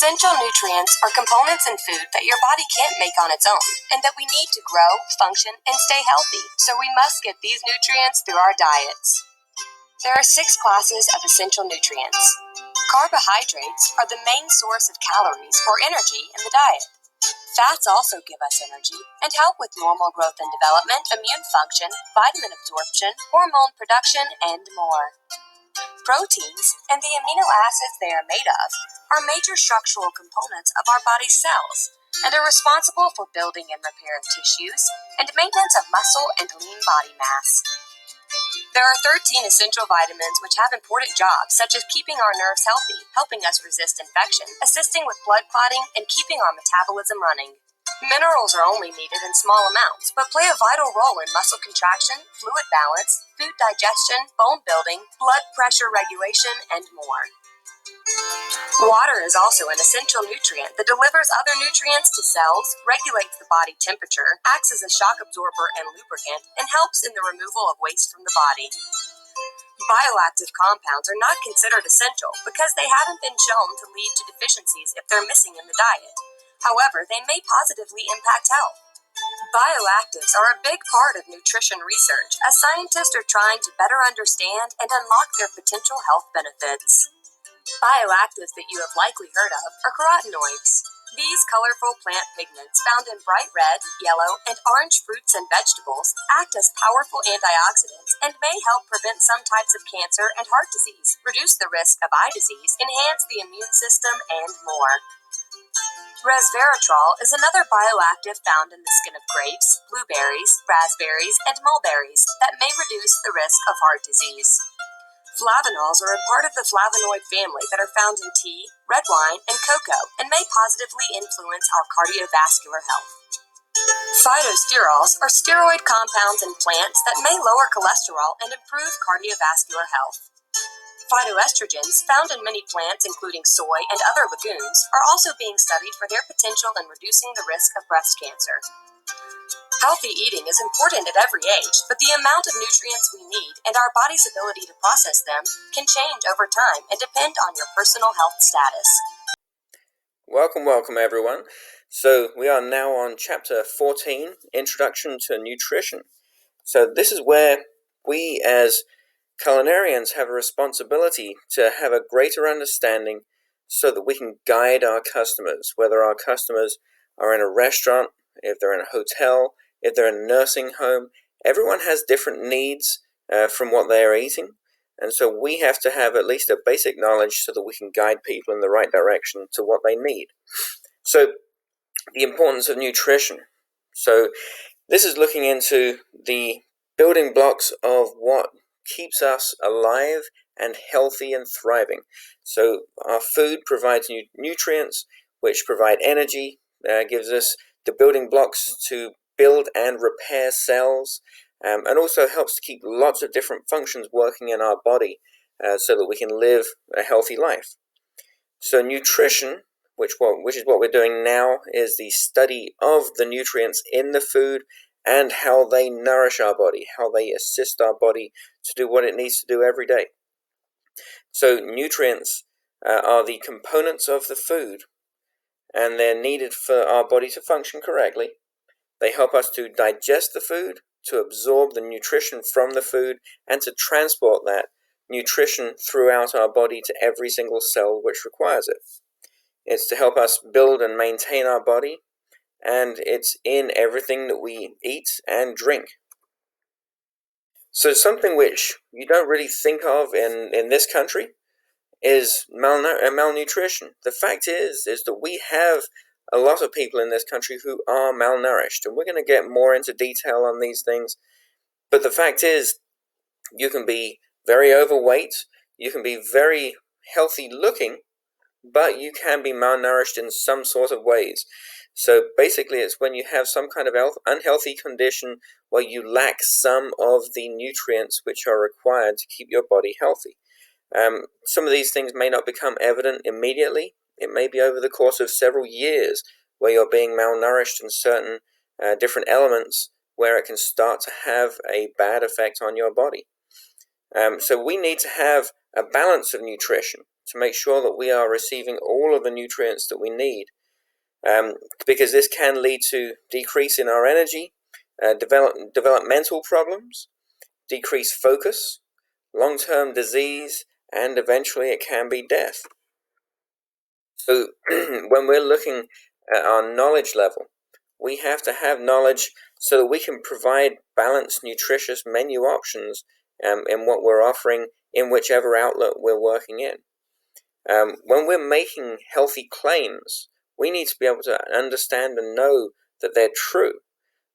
Essential nutrients are components in food that your body can't make on its own, and that we need to grow, function, and stay healthy. So we must get these nutrients through our diets. There are 6 classes of essential nutrients. Carbohydrates are the main source of calories or energy in the diet. Fats also give us energy and help with normal growth and development, immune function, vitamin absorption, hormone production, and more. Proteins and the amino acids they are made of are major structural components of our body's cells and are responsible for building and repair of tissues and maintenance of muscle and lean body mass. There are 13 essential vitamins which have important jobs such as keeping our nerves healthy, helping us resist infection, assisting with blood clotting, and keeping our metabolism running. Minerals are only needed in small amounts, but play a vital role in muscle contraction, fluid balance, food digestion, bone building, blood pressure regulation, and more. Water is also an essential nutrient that delivers other nutrients to cells, regulates the body temperature, acts as a shock absorber and lubricant, and helps in the removal of waste from the body. Bioactive compounds are not considered essential because they haven't been shown to lead to deficiencies if they're missing in the diet. However, they may positively impact health. Bioactives are a big part of nutrition research as scientists are trying to better understand and unlock their potential health benefits. Bioactives that you have likely heard of are carotenoids. These colorful plant pigments found in bright red, yellow, and orange fruits and vegetables act as powerful antioxidants and may help prevent some types of cancer and heart disease, reduce the risk of eye disease, enhance the immune system, and more. Resveratrol is another bioactive found in the skin of grapes, blueberries, raspberries, and mulberries that may reduce the risk of heart disease. Flavonols are a part of the flavonoid family that are found in tea, red wine, and cocoa and may positively influence our cardiovascular health. Phytosterols are steroid compounds in plants that may lower cholesterol and improve cardiovascular health. Phytoestrogens, found in many plants including soy and other legumes, are also being studied for their potential in reducing the risk of breast cancer. Healthy eating is important at every age, but the amount of nutrients we need and our body's ability to process them can change over time and depend on your personal health status. Welcome everyone. So we are now on chapter 14, Introduction to Nutrition. So this is where we as culinarians have a responsibility to have a greater understanding so that we can guide our customers, whether our customers are in a restaurant, if they're in a hotel, if they're in a nursing home. Everyone has different needs from what they are eating, and so we have to have at least a basic knowledge so that we can guide people in the right direction to what they need. So the importance of nutrition. So this is looking into the building blocks of what keeps us alive and healthy and thriving. So our food provides nutrients which provide energy, gives us the building blocks to build and repair cells, and also helps to keep lots of different functions working in our body so that we can live a healthy life. So nutrition, which is what we're doing now, is the study of the nutrients in the food and how they nourish our body, how they assist our body to do what it needs to do every day. So nutrients are the components of the food, and they're needed for our body to function correctly. They help us to digest the food, to absorb the nutrition from the food, and to transport that nutrition throughout our body to every single cell which requires it. It's to help us build and maintain our body, and it's in everything that we eat and drink. So something which you don't really think of in this country is malnutrition. The fact is that we have a lot of people in this country who are malnourished, and we're going to get more into detail on these things. But the fact is, you can be very overweight, you can be very healthy looking, but you can be malnourished in some sort of ways. So basically it's when you have some kind of unhealthy condition where you lack some of the nutrients which are required to keep your body healthy. Some of these things may not become evident immediately. It may be over the course of several years where you're being malnourished in certain different elements where it can start to have a bad effect on your body. So we need to have a balance of nutrition. to make sure that we are receiving all of the nutrients that we need, because this can lead to decrease in our energy, developmental problems, decreased focus, long-term disease, and eventually it can be death. So when we're looking at our knowledge level, we have to have knowledge so that we can provide balanced, nutritious menu options in what we're offering in whichever outlet we're working in. When we're making healthy claims, we need to be able to understand and know that they're true.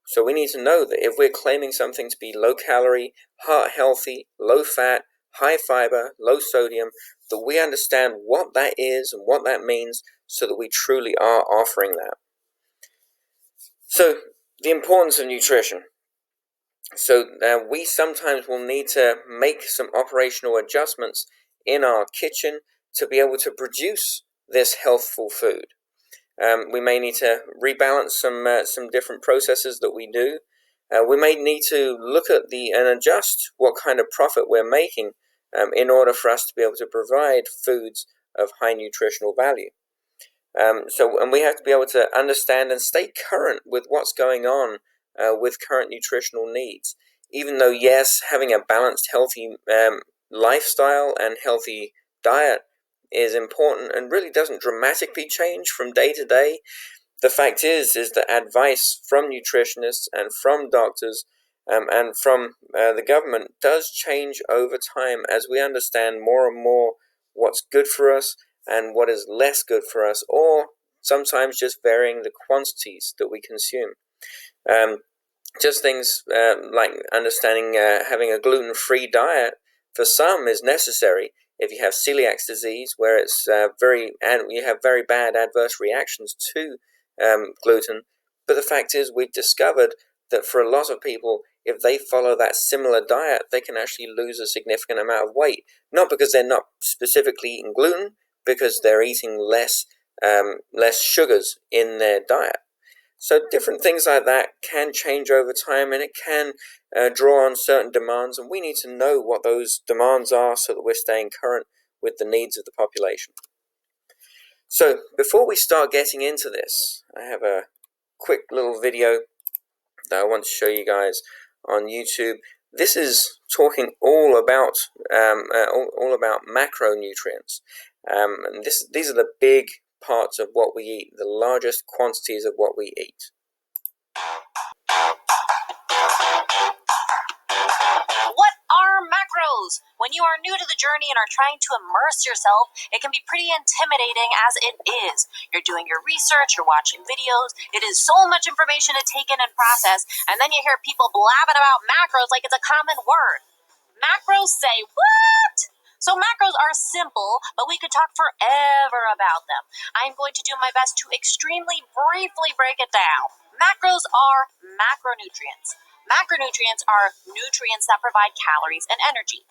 So we need to know that if we're claiming something to be low calorie, heart healthy, low fat, high fiber, low sodium, that we understand what that is and what that means so that we truly are offering that. So the importance of nutrition. So we sometimes will need to make some operational adjustments in our kitchen to be able to produce this healthful food. We may need to rebalance some different processes that we do. We may need to look at and adjust what kind of profit we're making in order for us to be able to provide foods of high nutritional value. And we have to be able to understand and stay current with what's going on with current nutritional needs. Even though, yes, having a balanced, healthy lifestyle and healthy diet is important and really doesn't dramatically change from day to day, the fact is that advice from nutritionists and from doctors and from the government does change over time as we understand more and more what's good for us and what is less good for us, or sometimes just varying the quantities that we consume. Just things like understanding having a gluten-free diet for some is necessary if you have celiac disease, where it's you have very bad adverse reactions to gluten. But the fact is, we've discovered that for a lot of people, if they follow that similar diet, they can actually lose a significant amount of weight. Not because they're not specifically eating gluten, because they're eating less sugars in their diet. So different things like that can change over time, and it can draw on certain demands, and we need to know what those demands are so that we're staying current with the needs of the population. So before we start getting into this, I have a quick little video that I want to show you guys on YouTube. This is talking all about macronutrients. And these are the big parts of what we eat, the largest quantities of what we eat. What are macros? When you are new to the journey and are trying to immerse yourself, it can be pretty intimidating as it is. You're doing your research, you're watching videos, it is so much information to take in and process, and then you hear people blabbing about macros like it's a common word. Macros say what? So macros are simple, but we could talk forever about them. I'm going to do my best to extremely briefly break it down. Macros are macronutrients. Macronutrients are nutrients that provide calories and energy.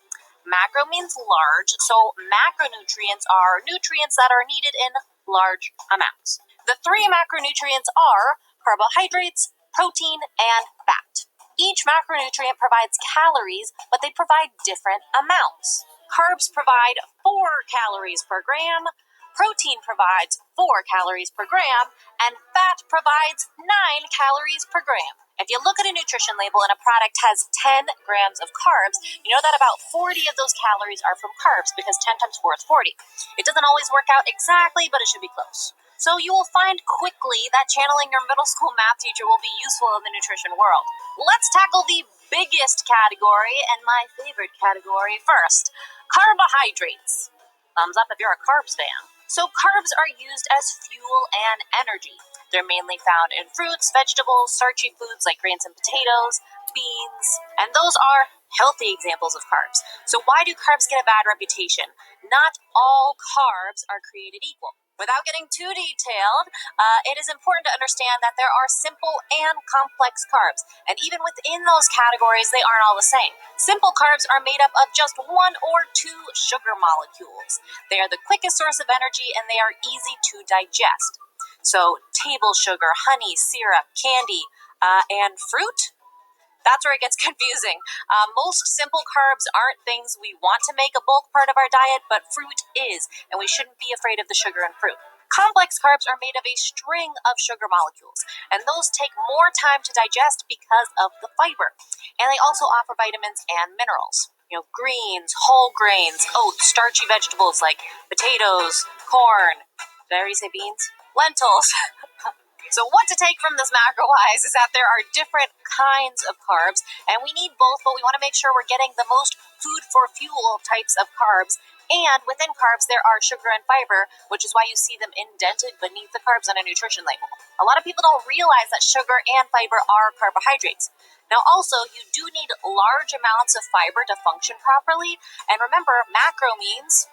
Macro means large, so macronutrients are nutrients that are needed in large amounts. The three macronutrients are carbohydrates, protein, and fat. Each macronutrient provides calories, but they provide different amounts. Carbs provide 4 calories per gram, protein provides 4 calories per gram, and fat provides 9 calories per gram. If you look at a nutrition label and a product has 10 grams of carbs, you know that about 40 of those calories are from carbs, because 10 times 4 is 40. It doesn't always work out exactly, but it should be close. So you will find quickly that channeling your middle school math teacher will be useful in the nutrition world. Let's tackle the biggest category and my favorite category first: carbohydrates. Thumbs up if you're a carbs fan. So carbs are used as fuel and energy. They're mainly found in fruits, vegetables, starchy foods like grains and potatoes, beans, and those are healthy examples of carbs. So why do carbs get a bad reputation? Not all carbs are created equal. Without getting too detailed, it is important to understand that there are simple and complex carbs, and even within those categories, they aren't all the same. Simple carbs are made up of just 1 or 2 sugar molecules. They are the quickest source of energy, and they are easy to digest. So table sugar, honey, syrup, candy, and fruit, That's where it gets confusing. Most simple carbs aren't things we want to make a bulk part of our diet, but fruit is, and we shouldn't be afraid of the sugar in fruit. Complex carbs are made of a string of sugar molecules, and those take more time to digest because of the fiber. And they also offer vitamins and minerals. Greens, whole grains, oats, starchy vegetables like potatoes, corn. Did I already say beans? Lentils. So what to take from this macro-wise is that there are different kinds of carbs, and we need both, but we want to make sure we're getting the most food for fuel types of carbs. And within carbs, there are sugar and fiber, which is why you see them indented beneath the carbs on a nutrition label. A lot of people don't realize that sugar and fiber are carbohydrates. Now, also, you do need large amounts of fiber to function properly. And remember, macro means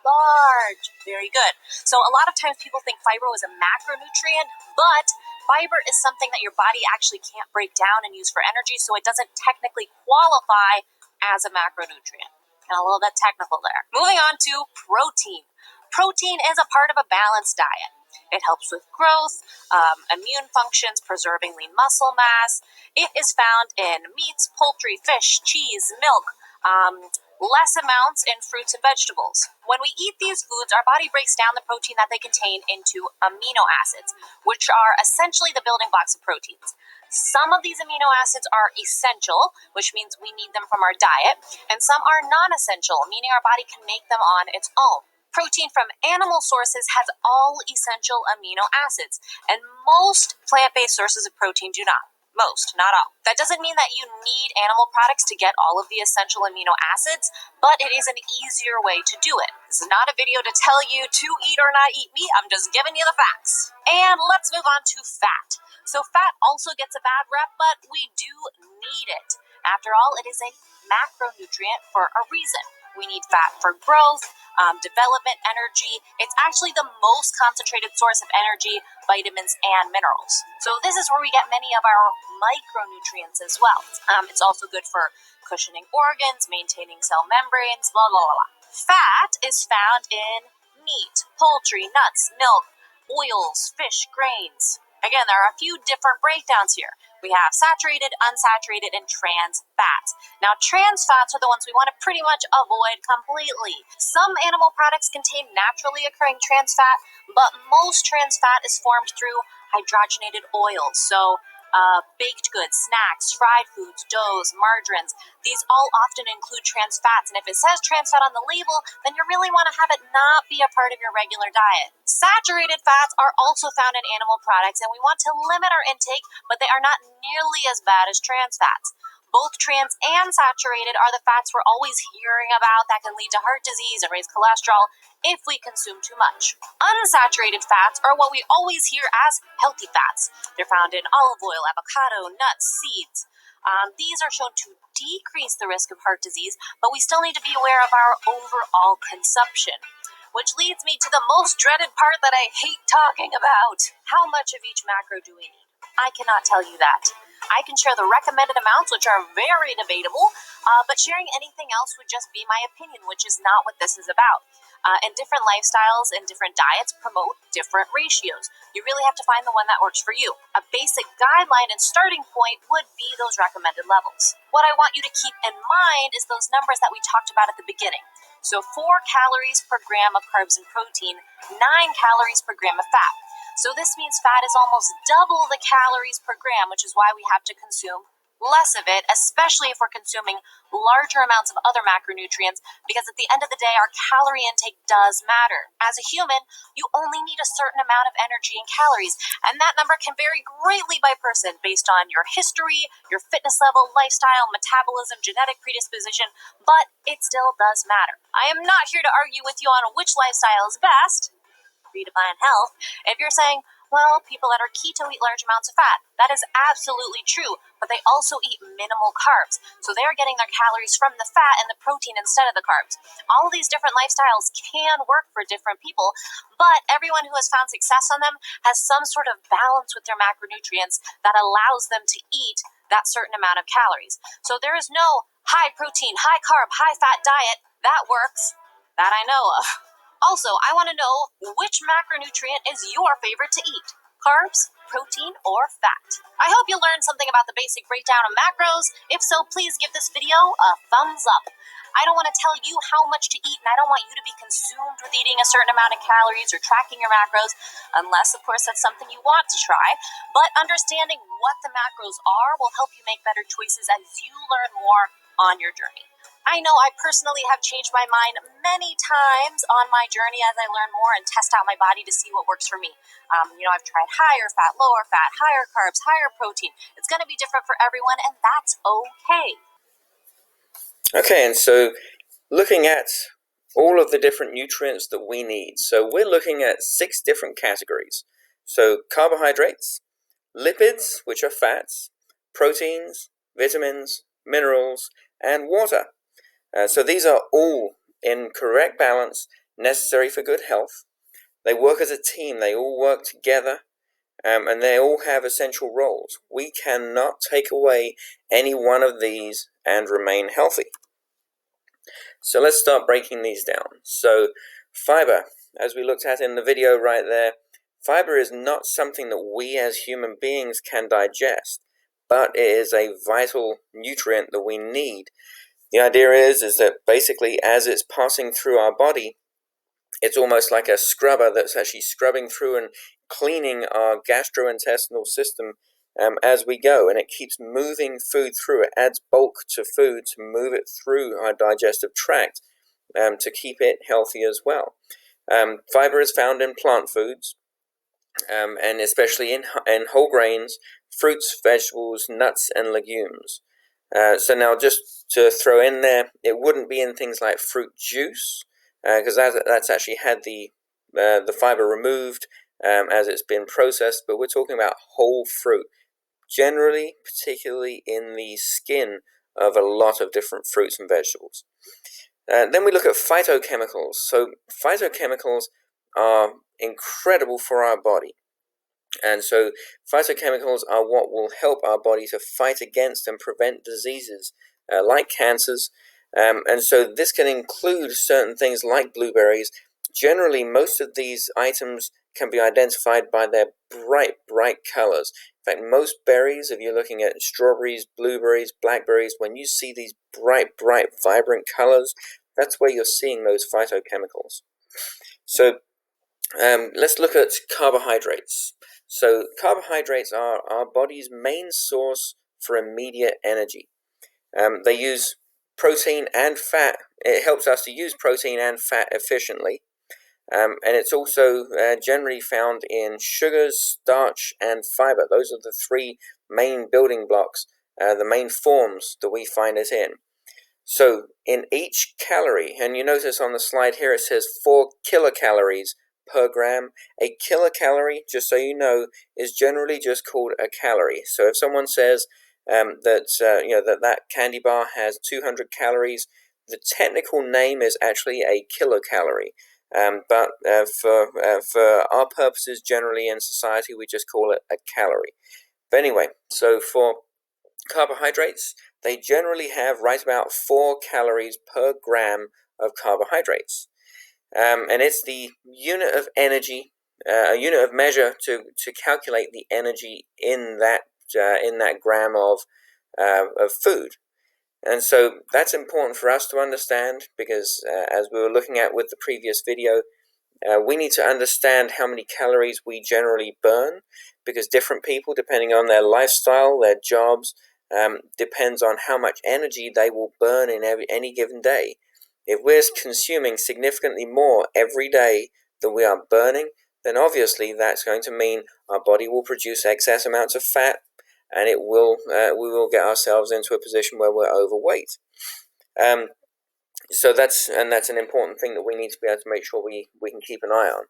large. Very good. So a lot of times people think fiber is a macronutrient, but fiber is something that your body actually can't break down and use for energy, so it doesn't technically qualify as a macronutrient. Got a little bit technical there. Moving on to protein. Protein is a part of a balanced diet. It helps with growth, immune functions, preserving lean muscle mass. It is found in meats, poultry, fish, cheese, milk, less amounts in fruits and vegetables. When we eat these foods, our body breaks down the protein that they contain into amino acids, which are essentially the building blocks of proteins. Some of these amino acids are essential, which means we need them from our diet, and some are non-essential, meaning our body can make them on its own. Protein from animal sources has all essential amino acids, and most plant-based sources of protein do not. Most, not all. That doesn't mean that you need animal products to get all of the essential amino acids, but it is an easier way to do it. This is not a video to tell you to eat or not eat meat. I'm just giving you the facts. And let's move on to fat. So fat also gets a bad rep, but we do need it. After all, it is a macronutrient for a reason. We need fat for growth, development, energy. It's actually the most concentrated source of energy, vitamins, and minerals. So this is where we get many of our micronutrients as well. It's also good for cushioning organs, maintaining cell membranes, blah, blah, blah, blah. Fat is found in meat, poultry, nuts, milk, oils, fish, grains. Again, there are a few different breakdowns here. We have saturated, unsaturated, and trans fats. Now, trans fats are the ones we want to pretty much avoid completely. Some animal products contain naturally occurring trans fat, but most trans fat is formed through hydrogenated oils. So, baked goods, snacks, fried foods, doughs, margarines, these all often include trans fats. And if it says trans fat on the label, then you really want to have it not be a part of your regular diet. Saturated fats are also found in animal products, and we want to limit our intake, but they are not nearly as bad as trans fats. Both trans and saturated are the fats we're always hearing about that can lead to heart disease and raise cholesterol if we consume too much. Unsaturated fats are what we always hear as healthy fats. They're found in olive oil, avocado, nuts, seeds. These are shown to decrease the risk of heart disease, but we still need to be aware of our overall consumption. Which leads me to the most dreaded part that I hate talking about. How much of each macro do we need? I cannot tell you that. I can share the recommended amounts, which are very debatable, but sharing anything else would just be my opinion, which is not what this is about. And different lifestyles and different diets promote different ratios. You really have to find the one that works for you. A basic guideline and starting point would be those recommended levels. What I want you to keep in mind is those numbers that we talked about at the beginning. So 4 calories per gram of carbs and protein, 9 calories per gram of fat. So this means fat is almost double the calories per gram, which is why we have to consume less of it, especially if we're consuming larger amounts of other macronutrients, because at the end of the day, our calorie intake does matter. As a human, you only need a certain amount of energy and calories, and that number can vary greatly by person based on your history, your fitness level, lifestyle, metabolism, genetic predisposition, but it still does matter. I am not here to argue with you on which lifestyle is best. Redefine health. If you're saying, well, people that are keto eat large amounts of fat, that is absolutely true, but they also eat minimal carbs. So they are getting their calories from the fat and the protein instead of the carbs. All of these different lifestyles can work for different people, but everyone who has found success on them has some sort of balance with their macronutrients that allows them to eat that certain amount of calories. So there is no high protein, high carb, high fat diet that works that I know of. Also, I want to know which macronutrient is your favorite to eat, carbs protein, or fat. I hope you learned something about the basic breakdown of macros. If so, please give this video a thumbs up. I don't want to tell you how much to eat, and I don't want you to be consumed with eating a certain amount of calories or tracking your macros, unless, of course, that's something you want to try. But understanding what the macros are will help you make better choices as you learn more on your journey. I know I personally have changed my mind many times on my journey as I learn more and test out my body to see what works for me. I've tried higher fat, lower fat, higher carbs, higher protein. It's going to be different for everyone, and that's okay. Okay, and so looking at all of the different nutrients that we need. So we're looking at 6 different categories. So carbohydrates, lipids, which are fats, proteins, vitamins, minerals, and water. So these are all in correct balance, necessary for good health. They work as a team. They all work together, and they all have essential roles. We cannot take away any one of these and remain healthy. So let's start breaking these down. So fiber, as we looked at in the video right there, fiber is not something that we as human beings can digest, but it is a vital nutrient that we need. The idea is that basically as it's passing through our body, it's almost like a scrubber that's actually scrubbing through and cleaning our gastrointestinal system as we go, and it keeps moving food through. It adds bulk to food to move it through our digestive tract to keep it healthy as well. Fiber is found in plant foods, and especially in whole grains, fruits, vegetables, nuts, and legumes. So now just to throw in there, it wouldn't be in things like fruit juice, because that's actually had the fiber removed as it's been processed, but we're talking about whole fruit, generally, particularly in the skin of a lot of different fruits and vegetables. Then we look at phytochemicals. So phytochemicals are incredible for our body. And so phytochemicals are what will help our body to fight against and prevent diseases like cancers. And so this can include certain things like blueberries. Generally, most of these items can be identified by their bright colors. In fact, most berries, if you're looking at strawberries, blueberries, blackberries, when you see these bright, vibrant colors, that's where you're seeing those phytochemicals. So let's look at carbohydrates. So carbohydrates are our body's main source for immediate energy. They use protein and fat. It helps us to use protein and fat efficiently. And it's also generally found in sugars, starch, and fiber. Those are the 3 main building blocks, the main forms that we find it in. So in each calorie, and you notice on the slide here it says 4 kilocalories per gram. A kilocalorie, just so you know, is generally just called a calorie. So if someone says that candy bar has 200 calories, the technical name is actually a kilocalorie. But for our purposes, generally in society, we just call it a calorie. But anyway, so for carbohydrates, they generally have right about 4 calories per gram of carbohydrates. And it's the unit of energy, a unit of measure to calculate the energy in that gram of food. And so that's important for us to understand because as we were looking at with the previous video, we need to understand how many calories we generally burn because different people, depending on their lifestyle, their jobs, depends on how much energy they will burn in any given day. If we're consuming significantly more every day than we are burning, then obviously that's going to mean our body will produce excess amounts of fat, and we will get ourselves into a position where we're overweight. So that's an important thing that we need to be able to make sure we can keep an eye on.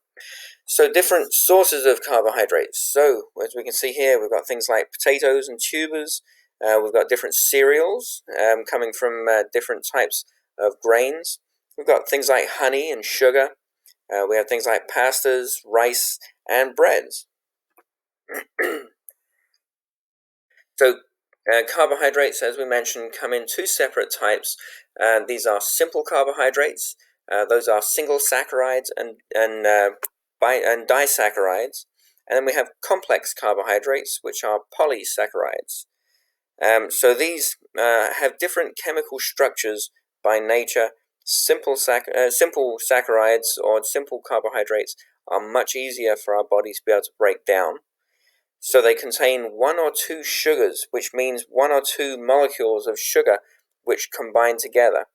So different sources of carbohydrates. So as we can see here, we've got things like potatoes and tubers. We've got different cereals coming from different types of grains. We've got things like honey and sugar. We have things like pastas, rice, and breads. So carbohydrates, as we mentioned, come in 2 separate types. These are simple carbohydrates. Those are single saccharides and disaccharides. And then we have complex carbohydrates, which are polysaccharides. So these have different chemical structures by nature. Simple saccharides or simple carbohydrates are much easier for our bodies to be able to break down. So they contain one or two sugars, which means one or two molecules of sugar which combine together.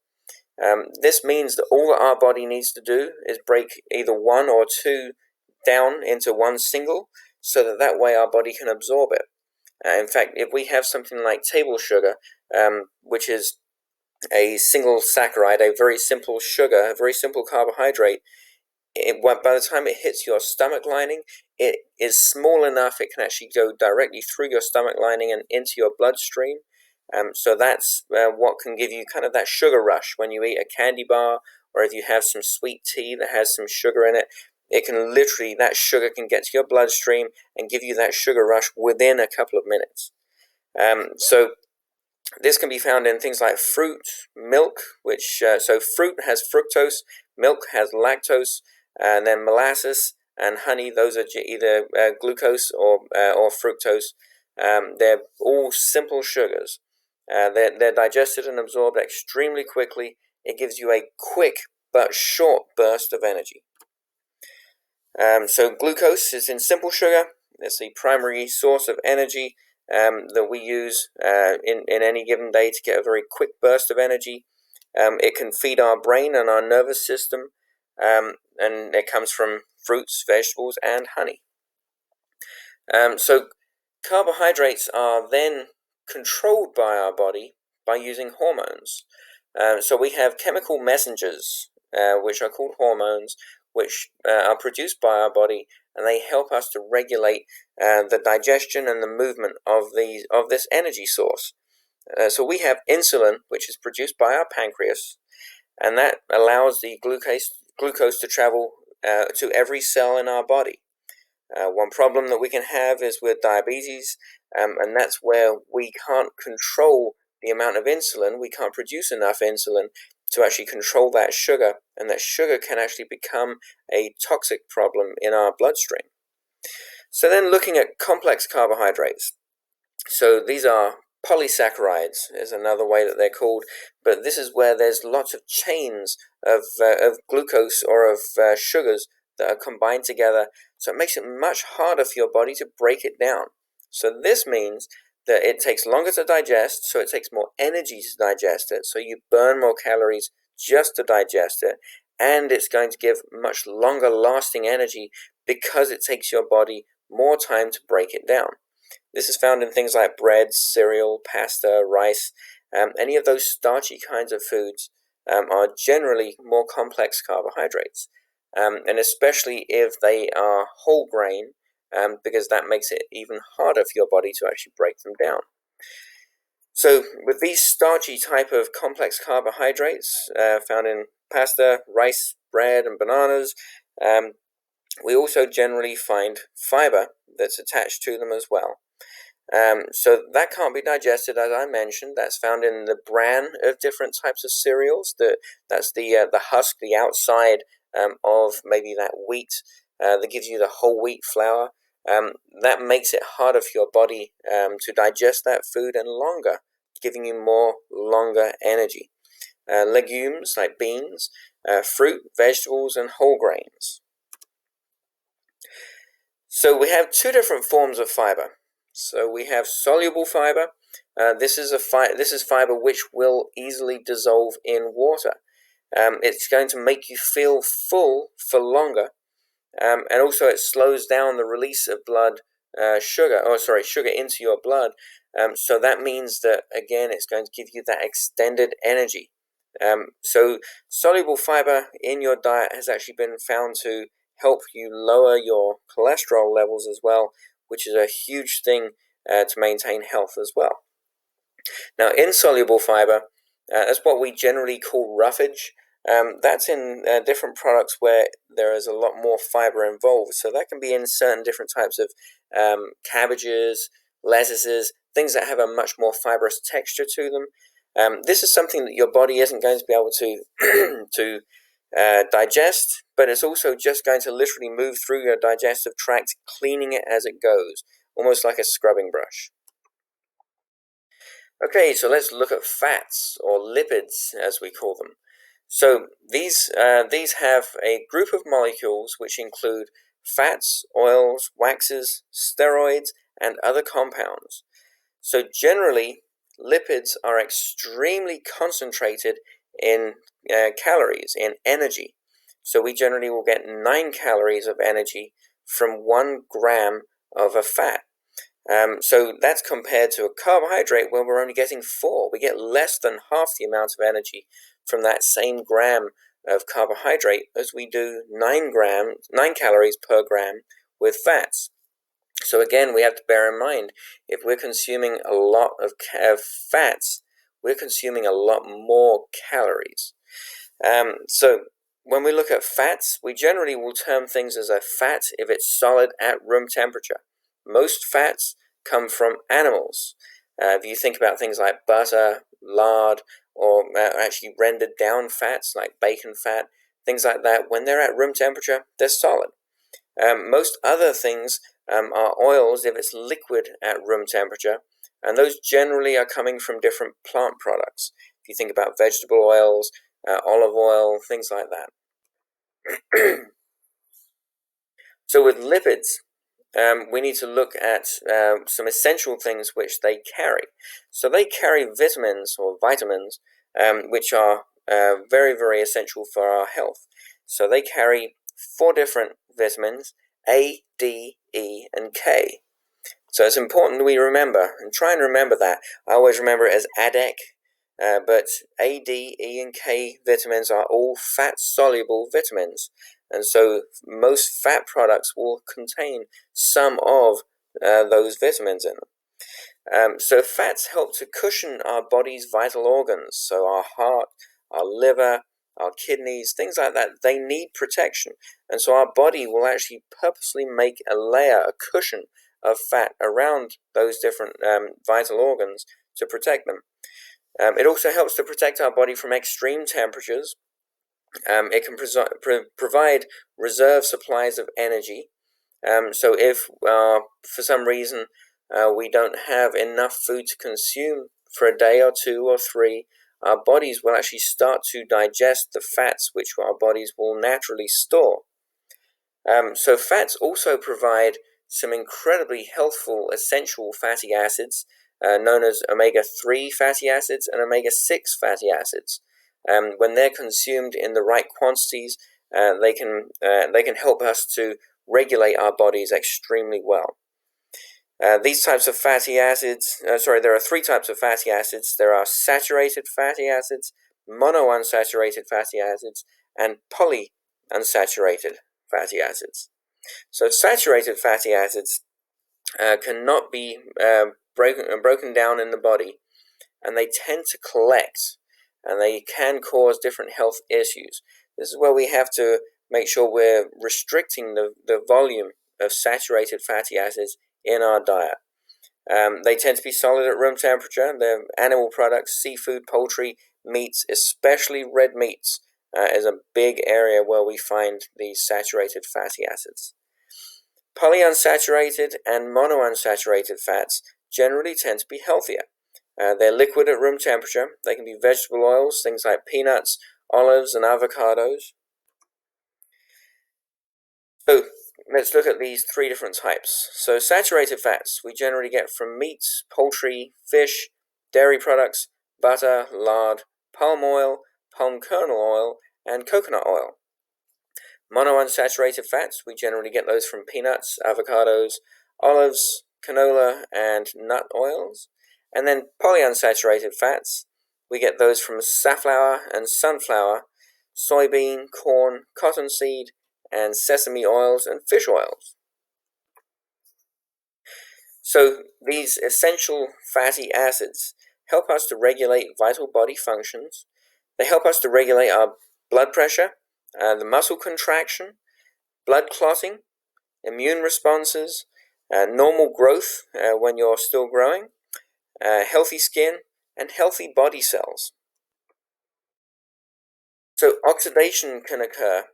This means that all that our body needs to do is break either one or two down into one single, so that way our body can absorb it. In fact, if we have something like table sugar, which is a single saccharide, a very simple sugar, a very simple carbohydrate, by the time it hits your stomach lining, it is small enough it can actually go directly through your stomach lining and into your bloodstream. So that's what can give you kind of that sugar rush when you eat a candy bar, or if you have some sweet tea that has some sugar in it. It can literally, that sugar can get to your bloodstream and give you that sugar rush within a couple of minutes. So this can be found in things like fruit, milk, so fruit has fructose, milk has lactose, and then molasses and honey, those are either glucose or fructose. They're all simple sugars. They're digested and absorbed extremely quickly. It gives you a quick but short burst of energy. So glucose is in simple sugar. It's the primary source of energy that we use in any given day to get a very quick burst of energy. It can feed our brain and our nervous system, and it comes from fruits, vegetables, and honey. So carbohydrates are then controlled by our body by using hormones. So we have chemical messengers, which are called hormones, which are produced by our body, and they help us to regulate the digestion and the movement of this energy source. So we have insulin, which is produced by our pancreas, and that allows the glucose to travel to every cell in our body. One problem that we can have is with diabetes, and that's where we can't control the amount of insulin. We can't produce enough insulin to actually control that sugar, and that sugar can actually become a toxic problem in our bloodstream. So then looking at complex carbohydrates. So these are polysaccharides is another way that they're called, but this is where there's lots of chains of glucose or of sugars that are combined together, so it makes it much harder for your body to break it down. So this means that it takes longer to digest, so it takes more energy to digest it, so you burn more calories just to digest it, and it's going to give much longer lasting energy because it takes your body more time to break it down. This is found in things like bread, cereal, pasta, rice. Any of those starchy kinds of foods are generally more complex carbohydrates, and especially if they are whole grain, because that makes it even harder for your body to actually break them down. So with these starchy type of complex carbohydrates found in pasta, rice, bread, and bananas, we also generally find fiber that's attached to them as well. So that can't be digested, as I mentioned. That's found in the bran of different types of cereals. That's the husk, the outside of maybe that wheat that gives you the whole wheat flour. That makes it harder for your body to digest that food and longer, giving you longer energy. Legumes like beans, fruit, vegetables, and whole grains. So we have two different forms of fiber. So we have soluble fiber. This is fiber which will easily dissolve in water. It's going to make you feel full for longer, and also it slows down the release of sugar into your blood. So that means that again it's going to give you that extended energy. So soluble fiber in your diet has actually been found to help you lower your cholesterol levels as well, which is a huge thing to maintain health as well. Now, insoluble fiber, that's what we generally call roughage. That's in different products where there is a lot more fiber involved. So that can be in certain different types of cabbages, lettuces, things that have a much more fibrous texture to them. This is something that your body isn't going to be able to digest, but it's also just going to literally move through your digestive tract, cleaning it as it goes, almost like a scrubbing brush. Okay, so let's look at fats, or lipids as we call them. So these have a group of molecules which include fats, oils, waxes, steroids, and other compounds. So generally, lipids are extremely concentrated in calories, in energy. So we generally will get 9 calories of energy from 1 gram of a fat. So that's compared to a carbohydrate where we're only getting 4. We get less than half the amount of energy from that same gram of carbohydrate as we do 9 calories per gram with fats. So again, we have to bear in mind, if we're consuming a lot of fats, we're consuming a lot more calories. So when we look at fats, we generally will term things as a fat if it's solid at room temperature. Most fats come from animals. If you think about things like butter, lard, or actually rendered down fats like bacon fat, things like that, when they're at room temperature, they're solid. Most other things are oils if it's liquid at room temperature, and those generally are coming from different plant products. If you think about vegetable oils, olive oil, things like that. So with lipids, we need to look at some essential things which they carry. So they carry vitamins or vitamins, which are very, very essential for our health. So they carry 4 different vitamins, A, D, E, and K. So it's important we remember, and try and remember that. I always remember it as ADEC, but A, D, E, and K vitamins are all fat-soluble vitamins. And so most fat products will contain some of those vitamins in them. So fats help to cushion our body's vital organs. So our heart, our liver, our kidneys, things like that, they need protection. And so our body will actually purposely make a layer, a cushion of fat around those different vital organs to protect them. It also helps to protect our body from extreme temperatures. It can provide reserve supplies of energy. So if for some reason we don't have enough food to consume for a day or 2 or 3, our bodies will actually start to digest the fats which our bodies will naturally store. So fats also provide some incredibly healthful essential fatty acids known as omega-3 fatty acids and omega-6 fatty acids. When they're consumed in the right quantities, they can help us to regulate our bodies extremely well. These types of fatty acids, there are 3 types of fatty acids. There are saturated fatty acids, monounsaturated fatty acids, and polyunsaturated fatty acids. So saturated fatty acids cannot be broken down in the body, and they tend to collect, and they can cause different health issues. This is where we have to make sure we're restricting the volume of saturated fatty acids in our diet. They tend to be solid at room temperature. They're animal products, seafood, poultry, meats, especially red meats, is a big area where we find these saturated fatty acids. Polyunsaturated and monounsaturated fats generally tend to be healthier. They're liquid at room temperature. They can be vegetable oils, things like peanuts, olives, and avocados. So let's look at these 3 different types. So saturated fats we generally get from meats, poultry, fish, dairy products, butter, lard, palm oil, palm kernel oil, and coconut oil. Monounsaturated fats, we generally get those from peanuts, avocados, olives, canola, and nut oils. And then polyunsaturated fats, we get those from safflower and sunflower, soybean, corn, cottonseed, and sesame oils and fish oils. So these essential fatty acids help us to regulate vital body functions. They help us to regulate our blood pressure, the muscle contraction, blood clotting, immune responses, normal growth when you're still growing, healthy skin, and healthy body cells. So oxidation can occur.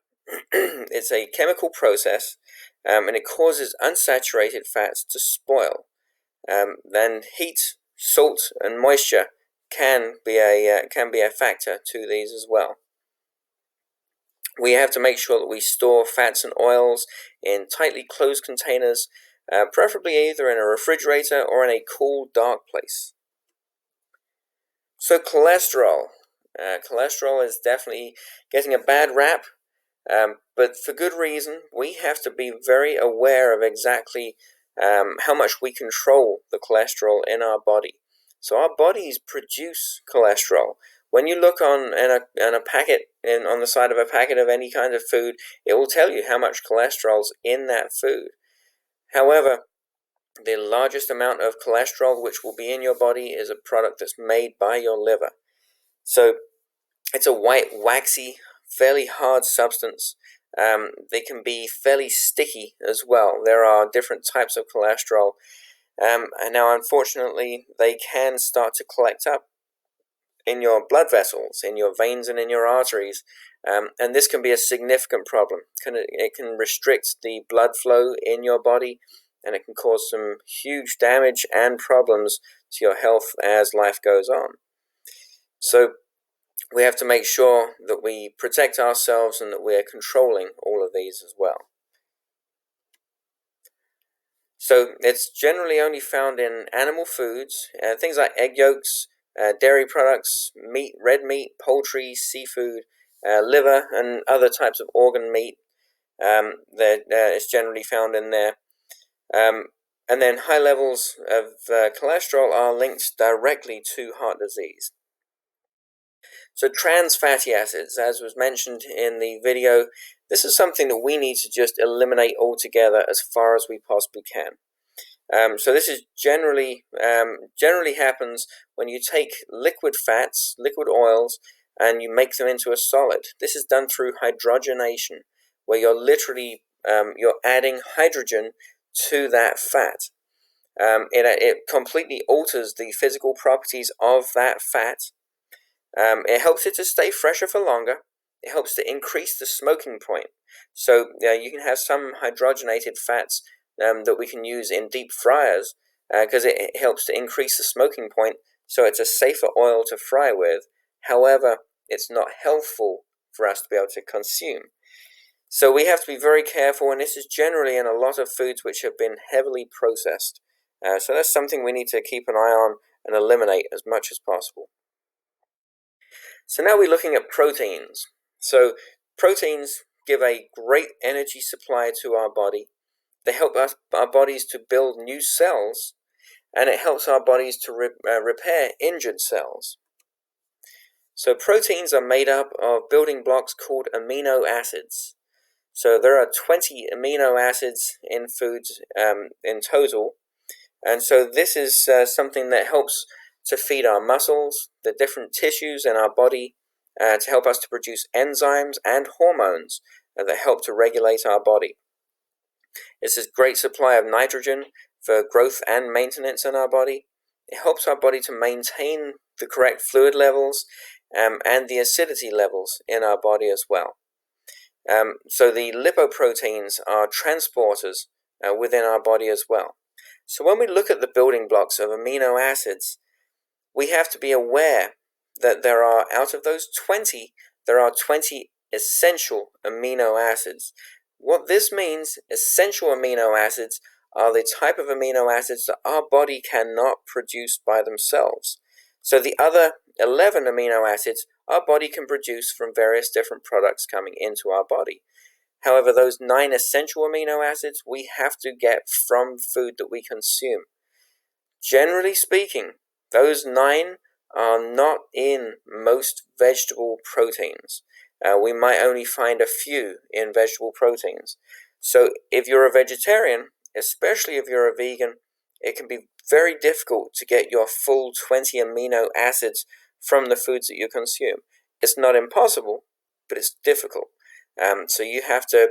It's a chemical process, and it causes unsaturated fats to spoil. Then heat, salt, and moisture can be a factor to these as well. We have to make sure that we store fats and oils in tightly closed containers, preferably either in a refrigerator or in a cool, dark place. So cholesterol. Cholesterol is definitely getting a bad rap, but for good reason. We have to be very aware of exactly how much we control the cholesterol in our body. So our bodies produce cholesterol. When you look on a packet on the side of a packet of any kind of food, it will tell you how much cholesterol's in that food. However, the largest amount of cholesterol which will be in your body is a product that's made by your liver. So it's a white, waxy, fairly hard substance. They can be fairly sticky as well. There are different types of cholesterol. And now, unfortunately, they can start to collect up in your blood vessels, in your veins, and in your arteries. And this can be a significant problem. It can restrict the blood flow in your body, and it can cause some huge damage and problems to your health as life goes on. So we have to make sure that we protect ourselves and that we're controlling all of these as well. So it's generally only found in animal foods, things like egg yolks, dairy products, meat, red meat, poultry, seafood, liver, and other types of organ meat. It's generally found in there. And then high levels of cholesterol are linked directly to heart disease. So trans fatty acids, as was mentioned in the video, this is something that we need to just eliminate altogether as far as we possibly can. So this is generally happens when you take liquid fats, liquid oils, and you make them into a solid. This is done through hydrogenation, where you're literally you're adding hydrogen to that fat. It completely alters the physical properties of that fat. It helps it to stay fresher for longer. It helps to increase the smoking point. So you can have some hydrogenated fats that we can use in deep fryers because it helps to increase the smoking point, so it's a safer oil to fry with. However, it's not healthful for us to be able to consume. So we have to be very careful, and this is generally in a lot of foods which have been heavily processed. So that's something we need to keep an eye on and eliminate as much as possible. So now we're looking at proteins. So proteins give a great energy supply to our body. They help our bodies to build new cells, and it helps our bodies to repair injured cells. So proteins are made up of building blocks called amino acids. So there are 20 amino acids in foods in total. And so this is something that helps to feed our muscles, the different tissues in our body, to help us to produce enzymes and hormones that help to regulate our body. It's a great supply of nitrogen for growth and maintenance in our body. It helps our body to maintain the correct fluid levels and the acidity levels in our body as well. So the lipoproteins are transporters within our body as well. So when we look at the building blocks of amino acids, we have to be aware that out of those 20, there are 20 essential amino acids. What this means, essential amino acids are the type of amino acids that our body cannot produce by themselves. So the other 11 amino acids our body can produce from various different products coming into our body. However, those 9 essential amino acids we have to get from food that we consume. Generally speaking, those 9 are not in most vegetable proteins. We might only find a few in vegetable proteins. So if you're a vegetarian, especially if you're a vegan, it can be very difficult to get your full 20 amino acids from the foods that you consume. It's not impossible, but it's difficult. So you have to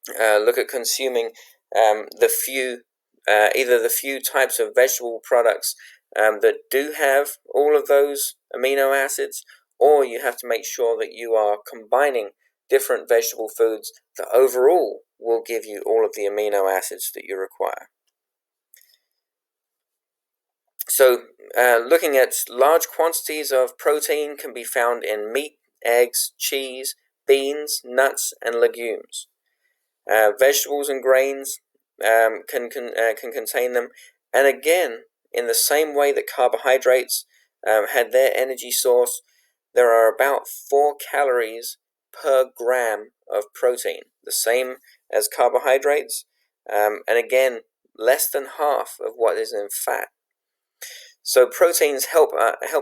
look at consuming either the few types of vegetable products that do have all of those amino acids, or you have to make sure that you are combining different vegetable foods that overall will give you all of the amino acids that you require. So looking at large quantities of protein can be found in meat, eggs, cheese, beans, nuts, and legumes. Vegetables and grains can contain them, and again, in the same way that carbohydrates had their energy source, there are about 4 calories per gram of protein, the same as carbohydrates, and again, less than half of what is in fat. So proteins help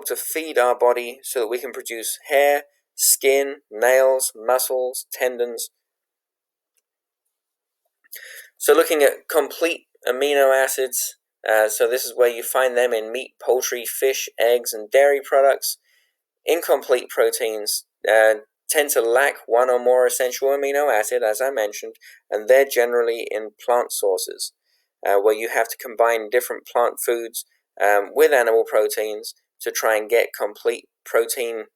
to feed our body so that we can produce hair, skin, nails, muscles, tendons. So looking at complete amino acids, so this is where you find them in meat, poultry, fish, eggs, and dairy products. Incomplete proteins tend to lack one or more essential amino acid, as I mentioned, and they're generally in plant sources, where you have to combine different plant foods with animal proteins to try and get complete protein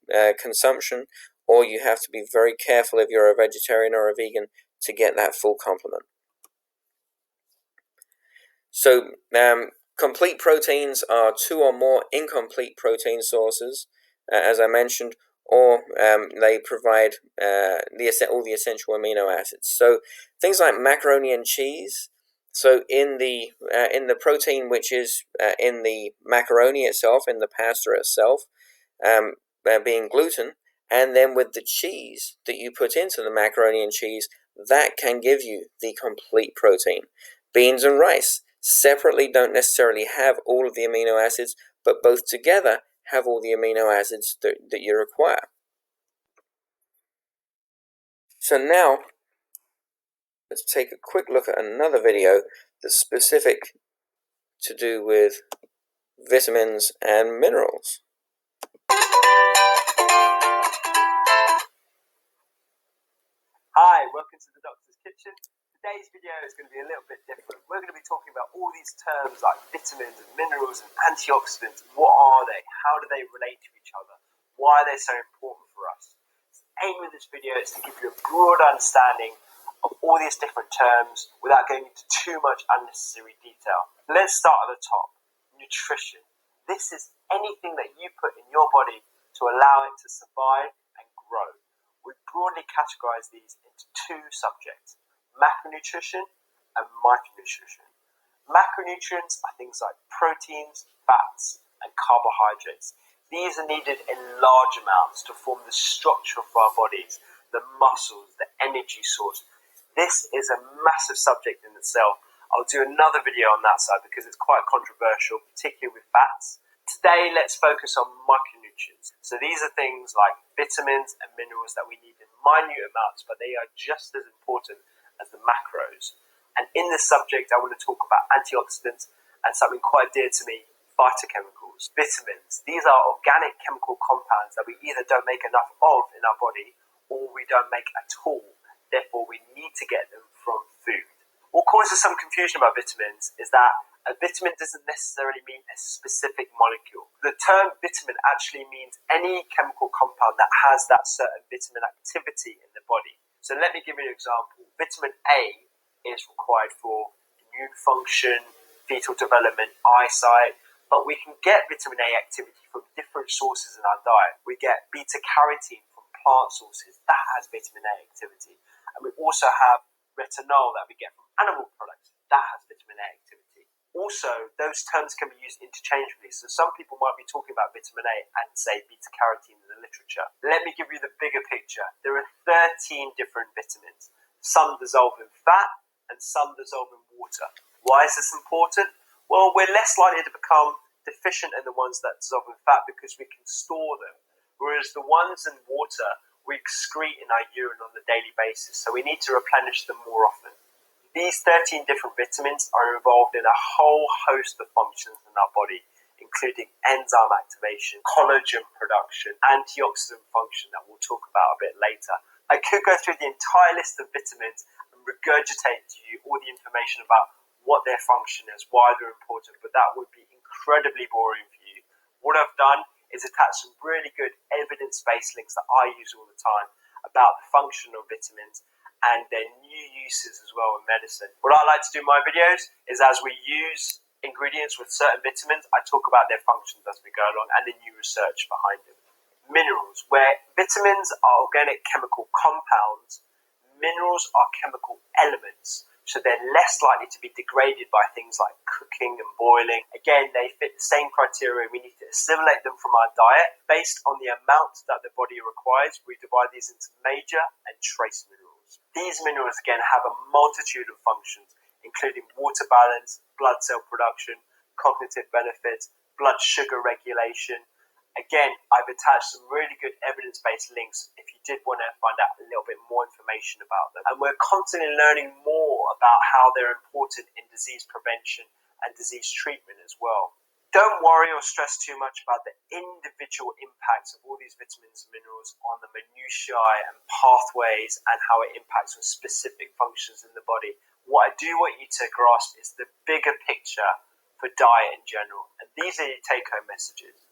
consumption, or you have to be very careful if you're a vegetarian or a vegan to get that full complement. So complete proteins are 2 or more incomplete protein sources, as I mentioned, or they provide all the essential amino acids. So things like macaroni and cheese. So in the protein which is in the macaroni itself, in the pasta itself, being gluten, and then with the cheese that you put into the macaroni and cheese, that can give you the complete protein. Beans and rice separately don't necessarily have all of the amino acids, but both together have all the amino acids that you require. So now, let's take a quick look at another video that's specific to do with vitamins and minerals. Hi, welcome to the Doctor's Kitchen. Today's video is going to be a little bit different. We're going to be talking about all these terms like vitamins and minerals and antioxidants. What are they? How do they relate to each other? Why are they so important for us? The aim of this video is to give you a broad understanding of all these different terms without going into too much unnecessary detail. Let's start at the top. Nutrition. This is anything that you put in your body to allow it to survive and grow. We broadly categorize these into 2 subjects, macronutrition and micronutrition. Macronutrients are things like proteins, fats, and carbohydrates. These are needed in large amounts to form the structure of our bodies, the muscles, the energy source. This is a massive subject in itself. I'll do another video on that side because it's quite controversial, particularly with fats. Today, let's focus on micronutrients. So these are things like vitamins and minerals that we need in minute amounts, but they are just as important as the macros. And in this subject, I want to talk about antioxidants and something quite dear to me, phytochemicals. Vitamins. These are organic chemical compounds that we either don't make enough of in our body or we don't make at all. Therefore, we need to get them from food. What causes some confusion about vitamins is that a vitamin doesn't necessarily mean a specific molecule. The term vitamin actually means any chemical compound that has that certain vitamin activity in the body. So let me give you an example. Vitamin A is required for immune function, fetal development, eyesight, but we can get vitamin A activity from different sources in our diet. We get beta-carotene from plant sources, that has vitamin A activity. And we also have retinol that we get from animal products, that has vitamin A activity. Also, those terms can be used interchangeably. So some people might be talking about vitamin A and say beta-carotene in the literature. Let me give you the bigger picture. There are 13 different vitamins. Some dissolve in fat and some dissolve in water. Why is this important? Well, we're less likely to become deficient in the ones that dissolve in fat because we can store them. Whereas the ones in water, we excrete in our urine on a daily basis. So we need to replenish them more often. These 13 different vitamins are involved in a whole host of functions in our body, including enzyme activation, collagen production, antioxidant function that we'll talk about a bit later. I could go through the entire list of vitamins and regurgitate to you all the information about what their function is, why they're important, but that would be incredibly boring for you. What I've done is attach some really good evidence-based links that I use all the time about the function of vitamins and their new uses as well in medicine. What I like to do in my videos is, as we use ingredients with certain vitamins, I talk about their functions as we go along and the new research behind them. Minerals, where vitamins are organic chemical compounds, minerals are chemical elements, so they're less likely to be degraded by things like cooking and boiling. Again, they fit the same criteria. We need to assimilate them from our diet based on the amount that the body requires. We divide these into major and trace minerals. These minerals, again, have a multitude of functions, including water balance, blood cell production, cognitive benefits, blood sugar regulation. Again, I've attached some really good evidence-based links if you did want to find out a little bit more information about them. And we're constantly learning more about how they're important in disease prevention and disease treatment as well. Don't worry or stress too much about the individual impacts of all these vitamins and minerals on the minutiae and pathways and how it impacts on specific functions in the body. What I do want you to grasp is the bigger picture for diet in general. And these are your take-home messages.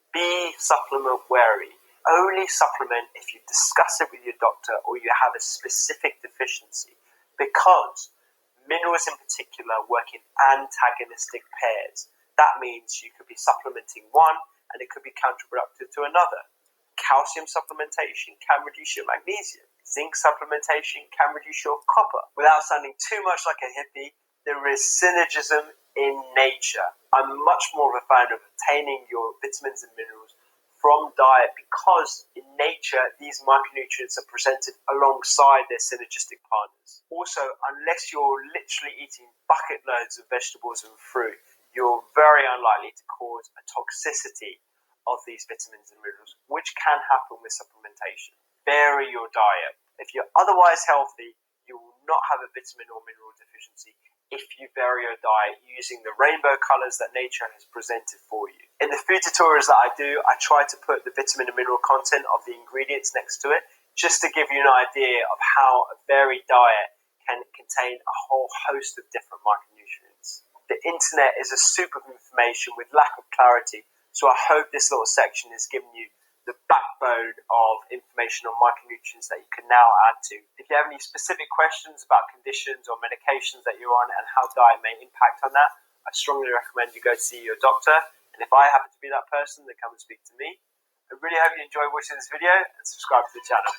Be supplement wary. Only supplement if you discuss it with your doctor or you have a specific deficiency, because minerals in particular work in antagonistic pairs. That means you could be supplementing one and it could be counterproductive to another. Calcium supplementation can reduce your magnesium. Zinc supplementation can reduce your copper. Without sounding too much like a hippie, there is synergism in nature. I'm much more of a fan of obtaining your vitamins and minerals from diet, because in nature these micronutrients are presented alongside their synergistic partners. Also, unless you're literally eating bucket loads of vegetables and fruit, you're very unlikely to cause a toxicity of these vitamins and minerals, which can happen with supplementation. Vary your diet. If you're otherwise healthy, you will not have a vitamin or mineral deficiency if you vary your diet using the rainbow colors that nature has presented for you. In the food tutorials that I do, I try to put the vitamin and mineral content of the ingredients next to it, just to give you an idea of how a varied diet can contain a whole host of different micronutrients. The internet is a soup of information with lack of clarity, so I hope this little section has given you the backbone of information on micronutrients that you can now add to. If you have any specific questions about conditions or medications that you're on and how diet may impact on that, I strongly recommend you go see your doctor. And if I happen to be that person, then come and speak to me. I really hope you enjoy watching this video and subscribe to the channel.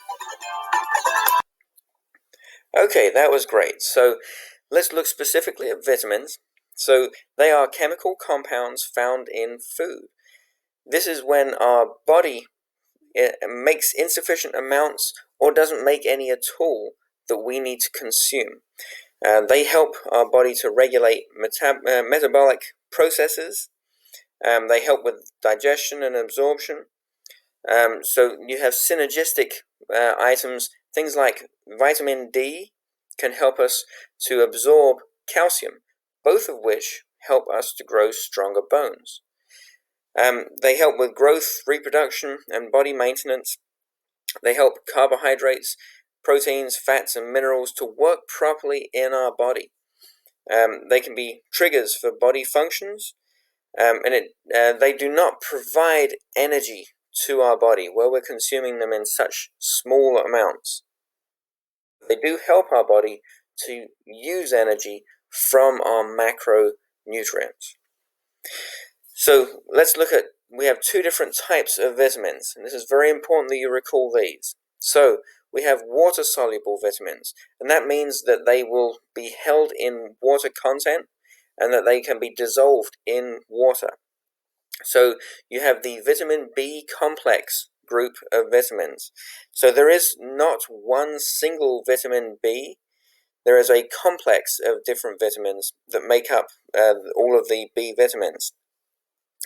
Okay, that was great. So let's look specifically at vitamins. So they are chemical compounds found in food. This is when our body makes insufficient amounts or doesn't make any at all that we need to consume. They help our body to regulate metabolic processes. They help with digestion and absorption. So you have synergistic items. Things like vitamin D can help us to absorb calcium, both of which help us to grow stronger bones. They help with growth, reproduction, and body maintenance. They help carbohydrates, proteins, fats, and minerals to work properly in our body. They can be triggers for body functions, and they do not provide energy to our body where we're consuming them in such small amounts. They do help our body to use energy from our macronutrients. So let's look at, we have two different types of vitamins, and this is very important that you recall these. So we have water-soluble vitamins, and that means that they will be held in water content and that they can be dissolved in water. So you have the vitamin B complex group of vitamins. So there is not one single vitamin B. There is a complex of different vitamins that make up all of the B vitamins.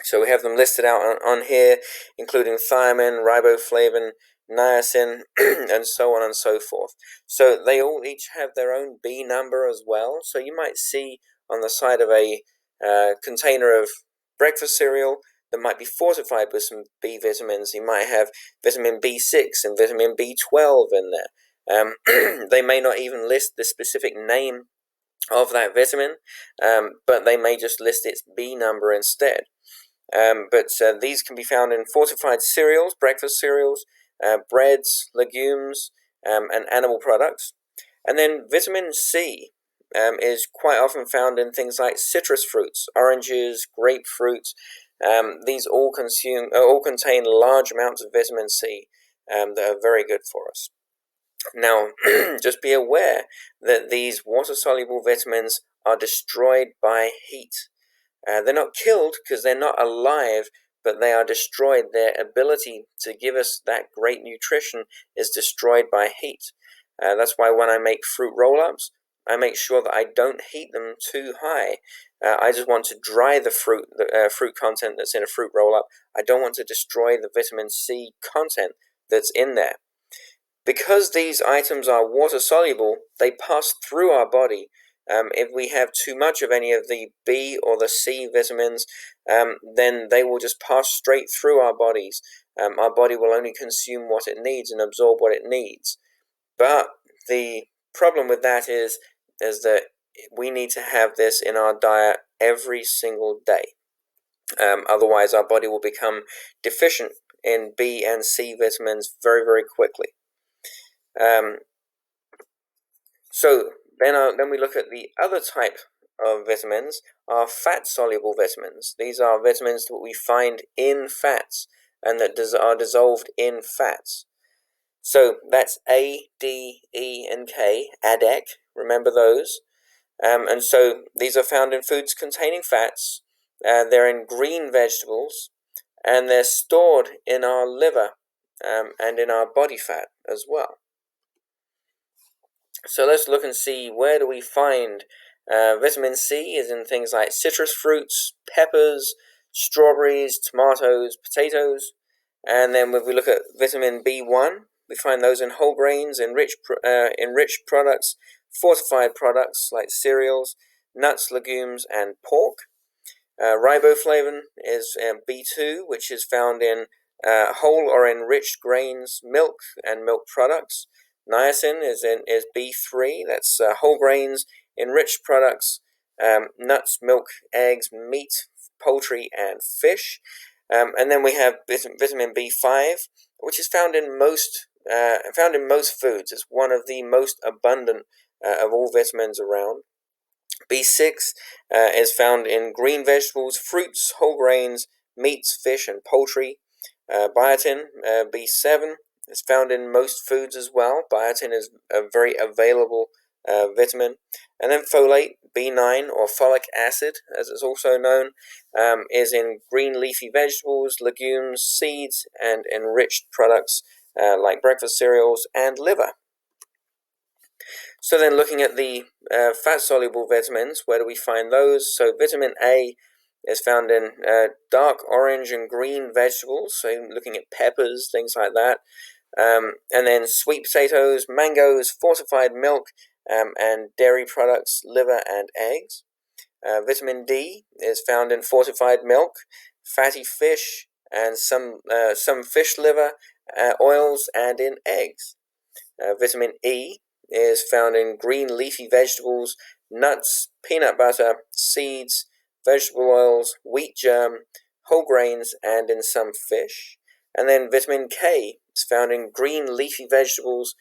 So we have them listed out on here, including thiamine, riboflavin, niacin, and so on and so forth. So they all each have their own B number as well. So you might see on the side of a container of breakfast cereal that might be fortified with some B vitamins. You might have vitamin B6 and vitamin B12 in there. They may not even list the specific name of that vitamin, but they may just list its B number instead. but these can be found in fortified cereals, breakfast cereals, breads, legumes, and animal products. And then vitamin C is quite often found in things like citrus fruits, oranges, grapefruits. These all contain large amounts of vitamin C that are very good for us. Now, just be aware that these water-soluble vitamins are destroyed by heat. They're not killed because they're not alive, but they are destroyed. Their ability to give us that great nutrition is destroyed by heat. That's why when I make fruit roll-ups, I make sure that I don't heat them too high. I just want to dry the fruit content that's in a fruit roll-up. I don't want to destroy the vitamin C content that's in there. Because these items are water-soluble, they pass through our body. If we have too much of any of the B or the C vitamins, then they will just pass straight through our bodies. Our body will only consume what it needs and absorb what it needs. But the problem with that is that we need to have this in our diet every single day. Otherwise, our body will become deficient in B and C vitamins very, very quickly. So then we look at the other type of vitamins, are fat-soluble vitamins. These are vitamins that we find in fats and that are dissolved in fats. So that's A, D, E, and K, ADEC, remember those. And so these are found in foods containing fats. They're in green vegetables, and they're stored in our liver and in our body fat as well. So let's look and see, where do we find vitamin C is in things like citrus fruits, peppers, strawberries, tomatoes, potatoes. And then when we look at vitamin B1, we find those in whole grains, enriched products, fortified products like cereals, nuts, legumes, and pork. Riboflavin is B2, which is found in whole or enriched grains, milk, and milk products. Niacin is B3, that's whole grains, enriched products, nuts, milk, eggs, meat, poultry, and fish. And then we have vitamin B5, which is found in most foods. It's one of the most abundant of all vitamins around. B6 is found in green vegetables, fruits, whole grains, meats, fish, and poultry. Biotin, B7, is found in most foods as well. Biotin is a very available vitamin. And then folate, B9, or folic acid, as it's also known, is in green leafy vegetables, legumes, seeds, and enriched products like breakfast cereals and liver. So then looking at the fat-soluble vitamins, where do we find those? So vitamin A is found in dark orange and green vegetables, so looking at peppers, things like that. And then sweet potatoes, mangoes, fortified milk, and dairy products, liver, and eggs. Vitamin D is found in fortified milk, fatty fish, and some fish liver, oils, and in eggs. Vitamin E is found in green leafy vegetables, nuts, peanut butter, seeds, vegetable oils, wheat germ, whole grains, and in some fish. And then vitamin K is found in green leafy vegetables.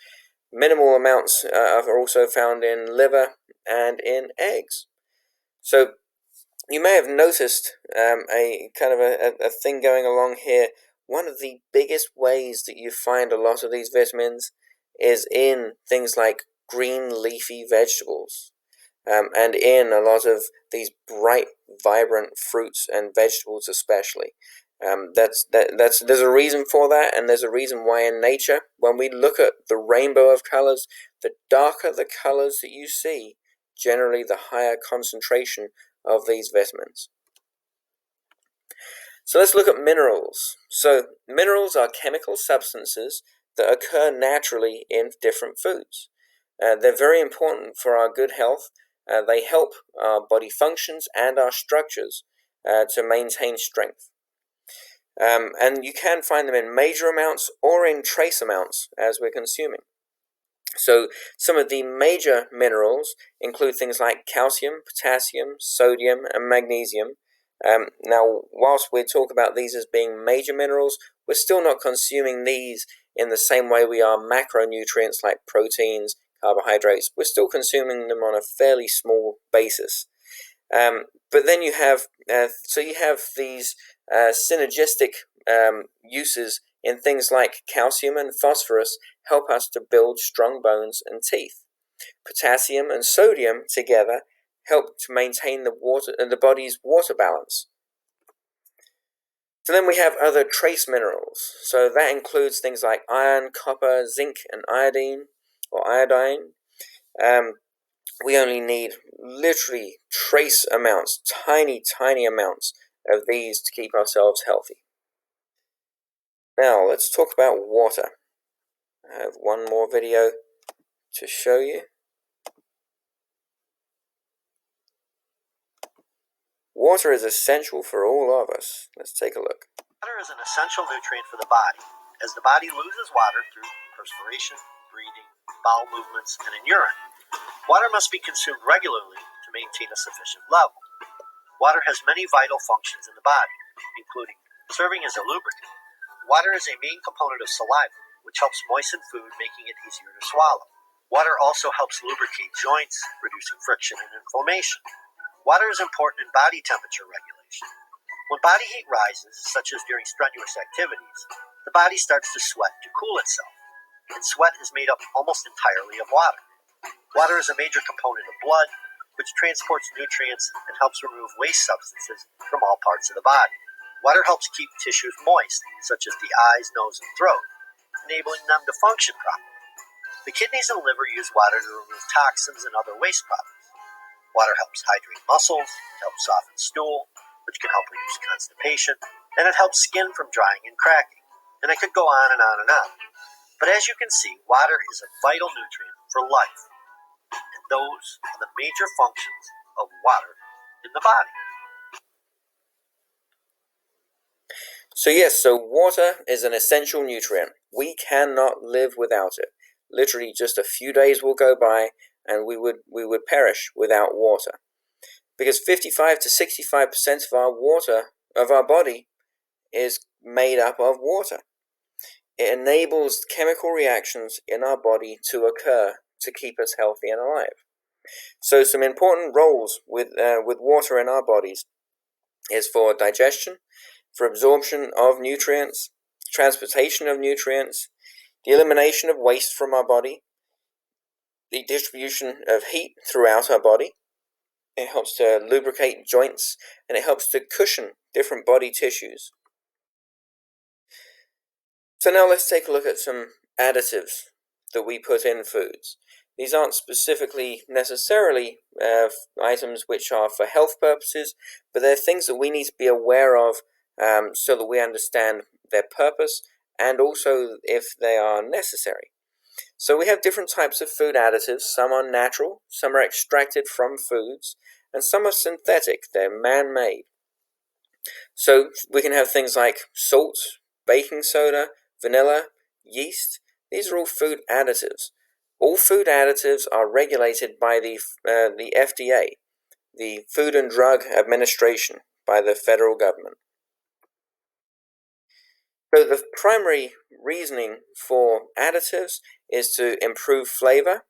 Minimal amounts are also found in liver and in eggs. So you may have noticed a kind of a thing going along here. One of the biggest ways that you find a lot of these vitamins is in things like green leafy vegetables, and in a lot of these bright, vibrant fruits and vegetables especially. There's a reason for that, and there's a reason why in nature, when we look at the rainbow of colors, the darker the colors that you see, generally the higher concentration of these vitamins. So let's look at minerals. So minerals are chemical substances that occur naturally in different foods. They're very important for our good health. They help our body functions and our structures to maintain strength. And you can find them in major amounts or in trace amounts as we're consuming. So some of the major minerals include things like calcium, potassium, sodium, and magnesium. Now, whilst we talk about these as being major minerals, we're still not consuming these in the same way we are macronutrients like proteins, carbohydrates. We're still consuming them on a fairly small basis. But then you have these synergistic uses in things like calcium and phosphorus help us to build strong bones and teeth. Potassium and sodium together help to maintain the body's water balance. So then we have other trace minerals. So that includes things like iron, copper, zinc, and iodine. We only need literally trace amounts, tiny amounts of these to keep ourselves healthy. Now let's talk about water. I have one more video to show you. Water is essential for all of us. Let's take a look. Water is an essential nutrient for the body, as the body loses water through perspiration, breathing, bowel movements, and in urine. Water must be consumed regularly to maintain a sufficient level. Water has many vital functions in the body, including serving as a lubricant. Water is a main component of saliva, which helps moisten food, making it easier to swallow. Water also helps lubricate joints, reducing friction and inflammation. Water is important in body temperature regulation. When body heat rises, such as during strenuous activities, the body starts to sweat to cool itself, and sweat is made up almost entirely of water. Water is a major component of blood, which transports nutrients and helps remove waste substances from all parts of the body. Water helps keep tissues moist, such as the eyes, nose, and throat, enabling them to function properly. The kidneys and liver use water to remove toxins and other waste products. Water helps hydrate muscles, it helps soften stool, which can help reduce constipation, and it helps skin from drying and cracking. And I could go on and on and on. But as you can see, water is a vital nutrient for life. And those are the major functions of water in the body. So yes, water is an essential nutrient. We cannot live without it. Literally just a few days will go by and we would perish without water. Because 55 to 65% of our body is made up of water. It enables chemical reactions in our body to occur to keep us healthy and alive. So some important roles with water in our bodies is for digestion, for absorption of nutrients, transportation of nutrients, the elimination of waste from our body, the distribution of heat throughout our body. It helps to lubricate joints, and it helps to cushion different body tissues. So now let's take a look at some additives that we put in foods. These aren't specifically necessarily items which are for health purposes, but they're things that we need to be aware of so that we understand their purpose and also if they are necessary. So we have different types of food additives. Some are natural, some are extracted from foods, and some are synthetic. They're man-made. So we can have things like salt, baking soda, vanilla, yeast. These are all food additives. All food additives are regulated by the FDA, the Food and Drug Administration, by the federal government. So the primary reasoning for additives is to improve flavor,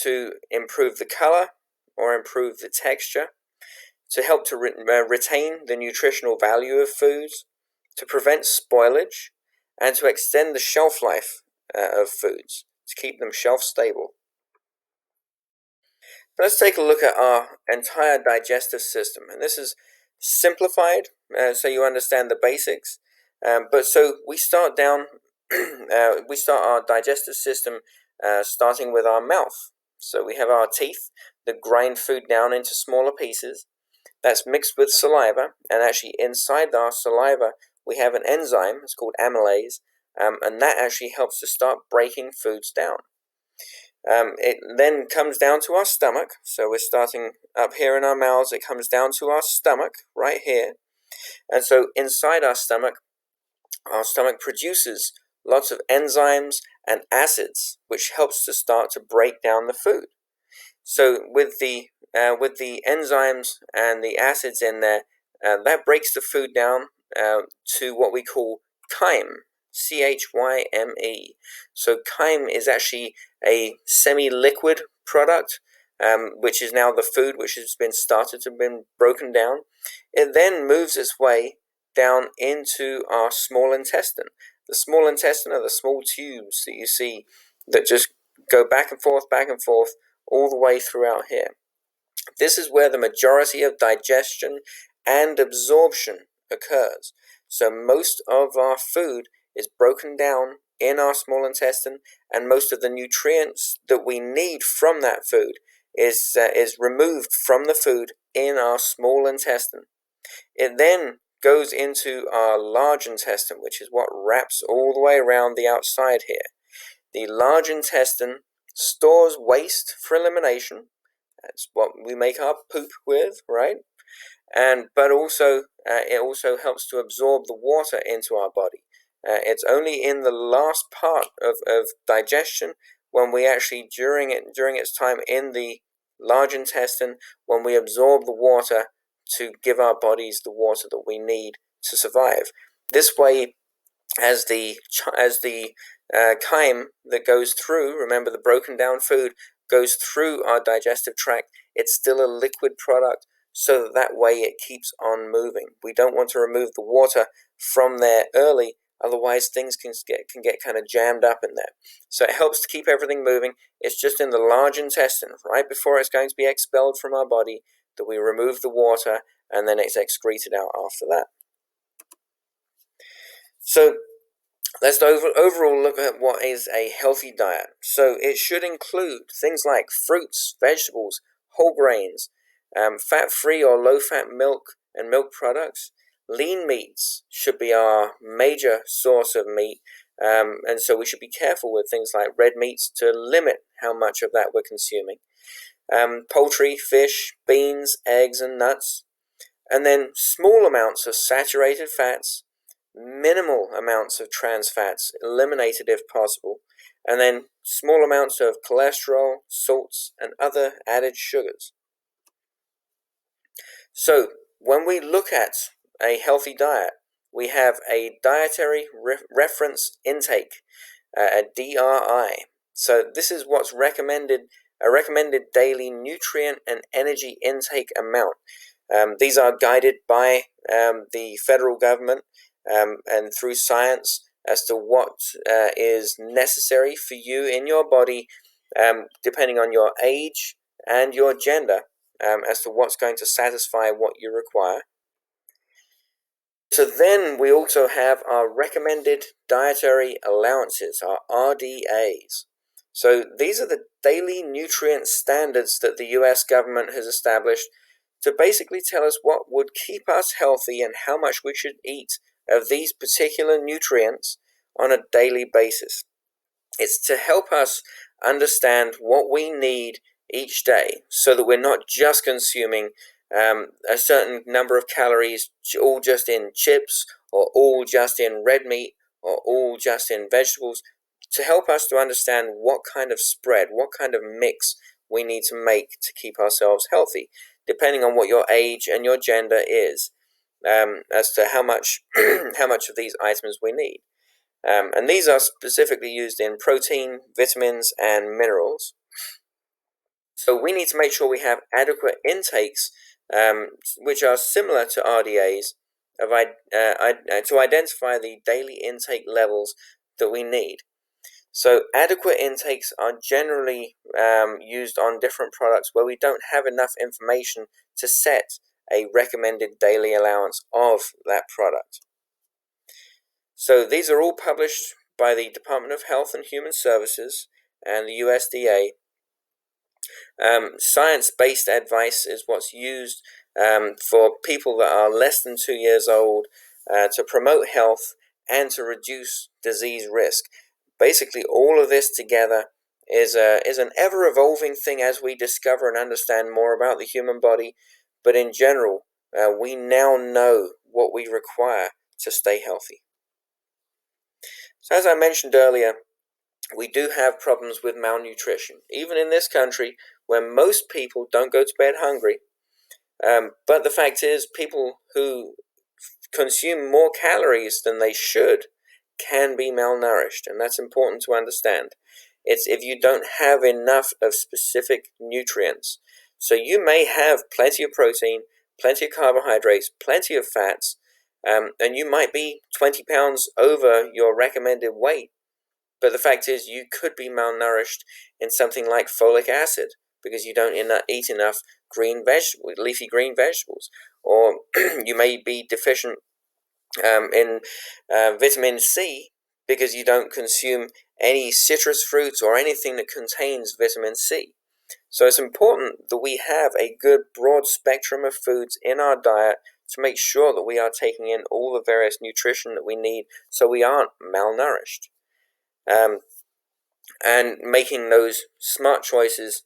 to improve the color or improve the texture, to help to retain the nutritional value of foods, to prevent spoilage, and to extend the shelf life of foods, to keep them shelf stable. Let's take a look at our entire digestive system, and this is simplified so you understand the basics. But so we start down, we start our digestive system starting with our mouth. So we have our teeth that grind food down into smaller pieces. That's mixed with saliva, and actually inside our saliva we have an enzyme, it's called amylase, and that actually helps to start breaking foods down. It then comes down to our stomach, so we're starting up here in our mouths, it comes down to our stomach, right here, and so inside our stomach produces lots of enzymes and acids, which helps to start to break down the food. So with the enzymes and the acids in there, that breaks the food down to what we call chyme, CHYME. So chyme is actually a semi-liquid product, which is now the food which has been broken down. It then moves its way down into our small intestine. The small intestine are the small tubes that you see that just go back and forth all the way throughout here. This is where the majority of digestion and absorption occurs. So most of our food is broken down in our small intestine, and most of the nutrients that we need from that food is removed from the food in our small intestine. It then goes into our large intestine, which is what wraps all the way around the outside here. The large intestine stores waste for elimination. That's what we make our poop with, right? But also it also helps to absorb the water into our body. It's only in the last part of digestion, when we actually during its time in the large intestine, when we absorb the water to give our bodies the water that we need to survive. This way, as the chyme that goes through, remember the broken down food goes through our digestive tract, it's still a liquid product, so that way it keeps on moving. We don't want to remove the water from there early, otherwise things can get kind of jammed up in there. So it helps to keep everything moving. It's just in the large intestine, right before it's going to be expelled from our body, that we remove the water, and then it's excreted out after that. So let's overall look at what is a healthy diet. So it should include things like fruits, vegetables, whole grains, fat-free or low-fat milk and milk products. Lean meats should be our major source of meat, and so we should be careful with things like red meats to limit how much of that we're consuming. Poultry, fish, beans, eggs, and nuts. And then small amounts of saturated fats, minimal amounts of trans fats, eliminated if possible, and then small amounts of cholesterol, salts, and other added sugars. So when we look at a healthy diet, we have a dietary reference intake, a DRI. So this is what's recommended, a recommended daily nutrient and energy intake amount. These are guided by the federal government and through science as to what is necessary for you in your body, depending on your age and your gender, as to what's going to satisfy what you require. So then we also have our recommended dietary allowances, our RDAs. So these are the daily nutrient standards that the US government has established to basically tell us what would keep us healthy and how much we should eat of these particular nutrients on a daily basis. It's to help us understand what we need each day, so that we're not just consuming a certain number of calories all just in chips, or all just in red meat, or all just in vegetables, to help us to understand what kind of spread, what kind of mix we need to make to keep ourselves healthy, depending on what your age and your gender is, as to how much how much of these items we need. And these are specifically used in protein, vitamins, and minerals. So we need to make sure we have adequate intakes, which are similar to RDAs, to identify the daily intake levels that we need. So adequate intakes are generally used on different products where we don't have enough information to set a recommended daily allowance of that product. So these are all published by the Department of Health and Human Services and the USDA. Science-based advice is what's used for people that are less than 2 years old to promote health and to reduce disease risk. Basically, all of this together is an ever-evolving thing as we discover and understand more about the human body. But in general, we now know what we require to stay healthy. So as I mentioned earlier, we do have problems with malnutrition, even in this country where most people don't go to bed hungry. But the fact is, people who consume more calories than they should can be malnourished, and that's important to understand. It's if you don't have enough of specific nutrients. So you may have plenty of protein, plenty of carbohydrates, plenty of fats, and you might be 20 pounds over your recommended weight. But the fact is, you could be malnourished in something like folic acid because you don't eat enough leafy green vegetables, or you may be deficient in vitamin C because you don't consume any citrus fruits or anything that contains vitamin C. So it's important that we have a good broad spectrum of foods in our diet to make sure that we are taking in all the various nutrition that we need so we aren't malnourished. And making those smart choices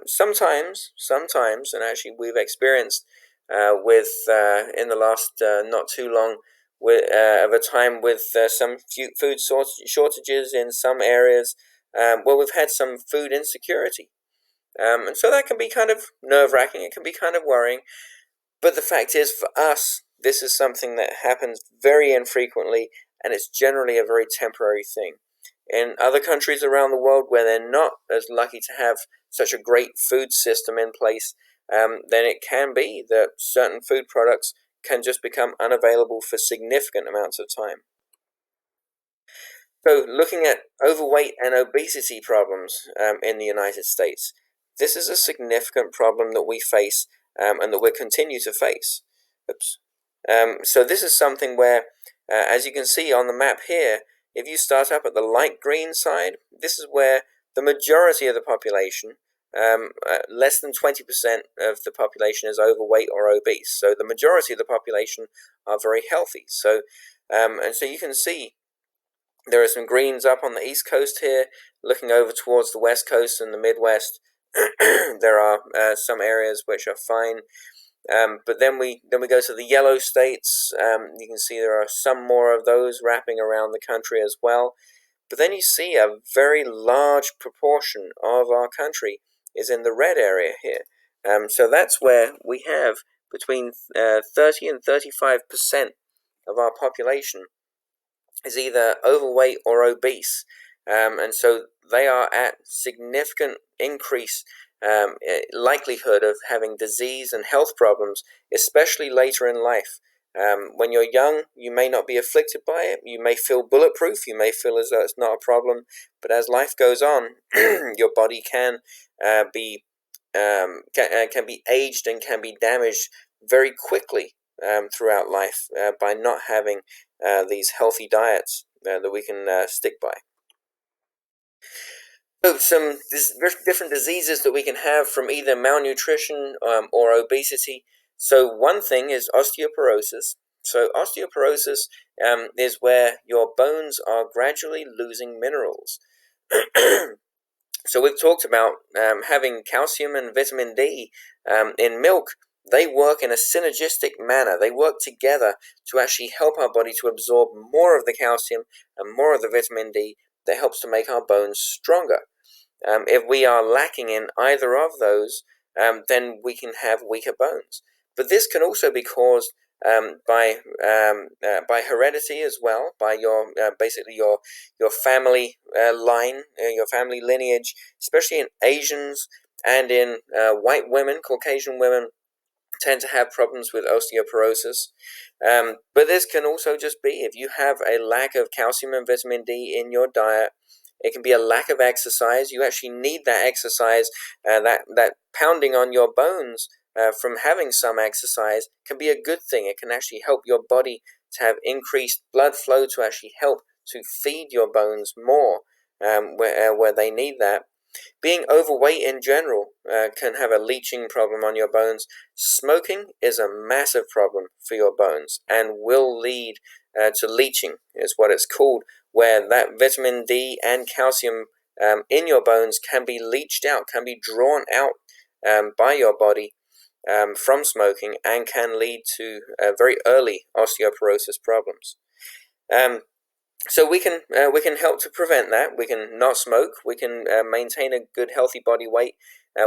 sometimes, and actually we've experienced in the last not too long of a time with some food shortages in some areas where we've had some food insecurity. And so that can be kind of nerve-wracking, it can be kind of worrying, but the fact is, for us, this is something that happens very infrequently, and it's generally a very temporary thing. In other countries around the world where they're not as lucky to have such a great food system in place, then it can be that certain food products can just become unavailable for significant amounts of time. So looking at overweight and obesity problems in the United States, this is a significant problem that we face and that we'll continue to face. So this is something where, as you can see on the map here, if you start up at the light green side, this is where the majority of the population, less than 20% of the population is overweight or obese. So the majority of the population are very healthy. So, and so you can see there are some greens up on the East Coast here, looking over towards the West Coast and the Midwest. There are some areas which are fine. But then we go to the yellow states. You can see there are some more of those wrapping around the country as well. But then you see a very large proportion of our country is in the red area here. So that's where we have between 30 and 35% of our population is either overweight or obese. And so they are at significant increase likelihood of having disease and health problems, especially later in life. When you're young, you may not be afflicted by it. You may feel bulletproof. You may feel as though it's not a problem. But as life goes on, your body can be aged and can be damaged very quickly throughout life by not having these healthy diets that we can stick by. So some different diseases that we can have from either malnutrition or obesity. So one thing is osteoporosis. So osteoporosis is where your bones are gradually losing minerals. So we've talked about having calcium and vitamin D in milk. They work in a synergistic manner. They work together to actually help our body to absorb more of the calcium and more of the vitamin D that helps to make our bones stronger. If we are lacking in either of those, then we can have weaker bones. But this can also be caused by heredity as well, by your basically your family line, your family lineage, especially in Asians and in white women, Caucasian women tend to have problems with osteoporosis. But this can also just be if you have a lack of calcium and vitamin D in your diet. It can be a lack of exercise. You actually need that exercise. That pounding on your bones from having some exercise can be a good thing. It can actually help your body to have increased blood flow to actually help to feed your bones more where they need that. Being overweight in general can have a leaching problem on your bones. Smoking is a massive problem for your bones and will lead to leaching, is what it's called, where that vitamin D and calcium in your bones can be leached out, can be drawn out by your body from smoking, and can lead to very early osteoporosis problems. So we can help to prevent that. We can not smoke. We can maintain a good healthy body weight.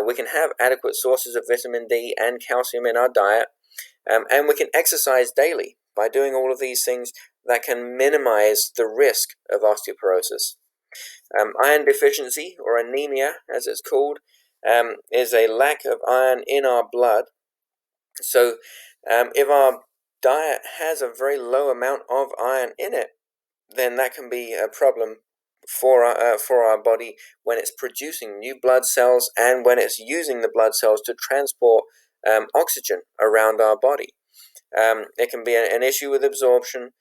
We can have adequate sources of vitamin D and calcium in our diet. And we can exercise daily by doing all of these things that can minimize the risk of osteoporosis. Iron deficiency, or anemia as it's called, is a lack of iron in our blood. So if our diet has a very low amount of iron in it, then that can be a problem for our body when it's producing new blood cells and when it's using the blood cells to transport oxygen around our body. It can be an issue with absorption.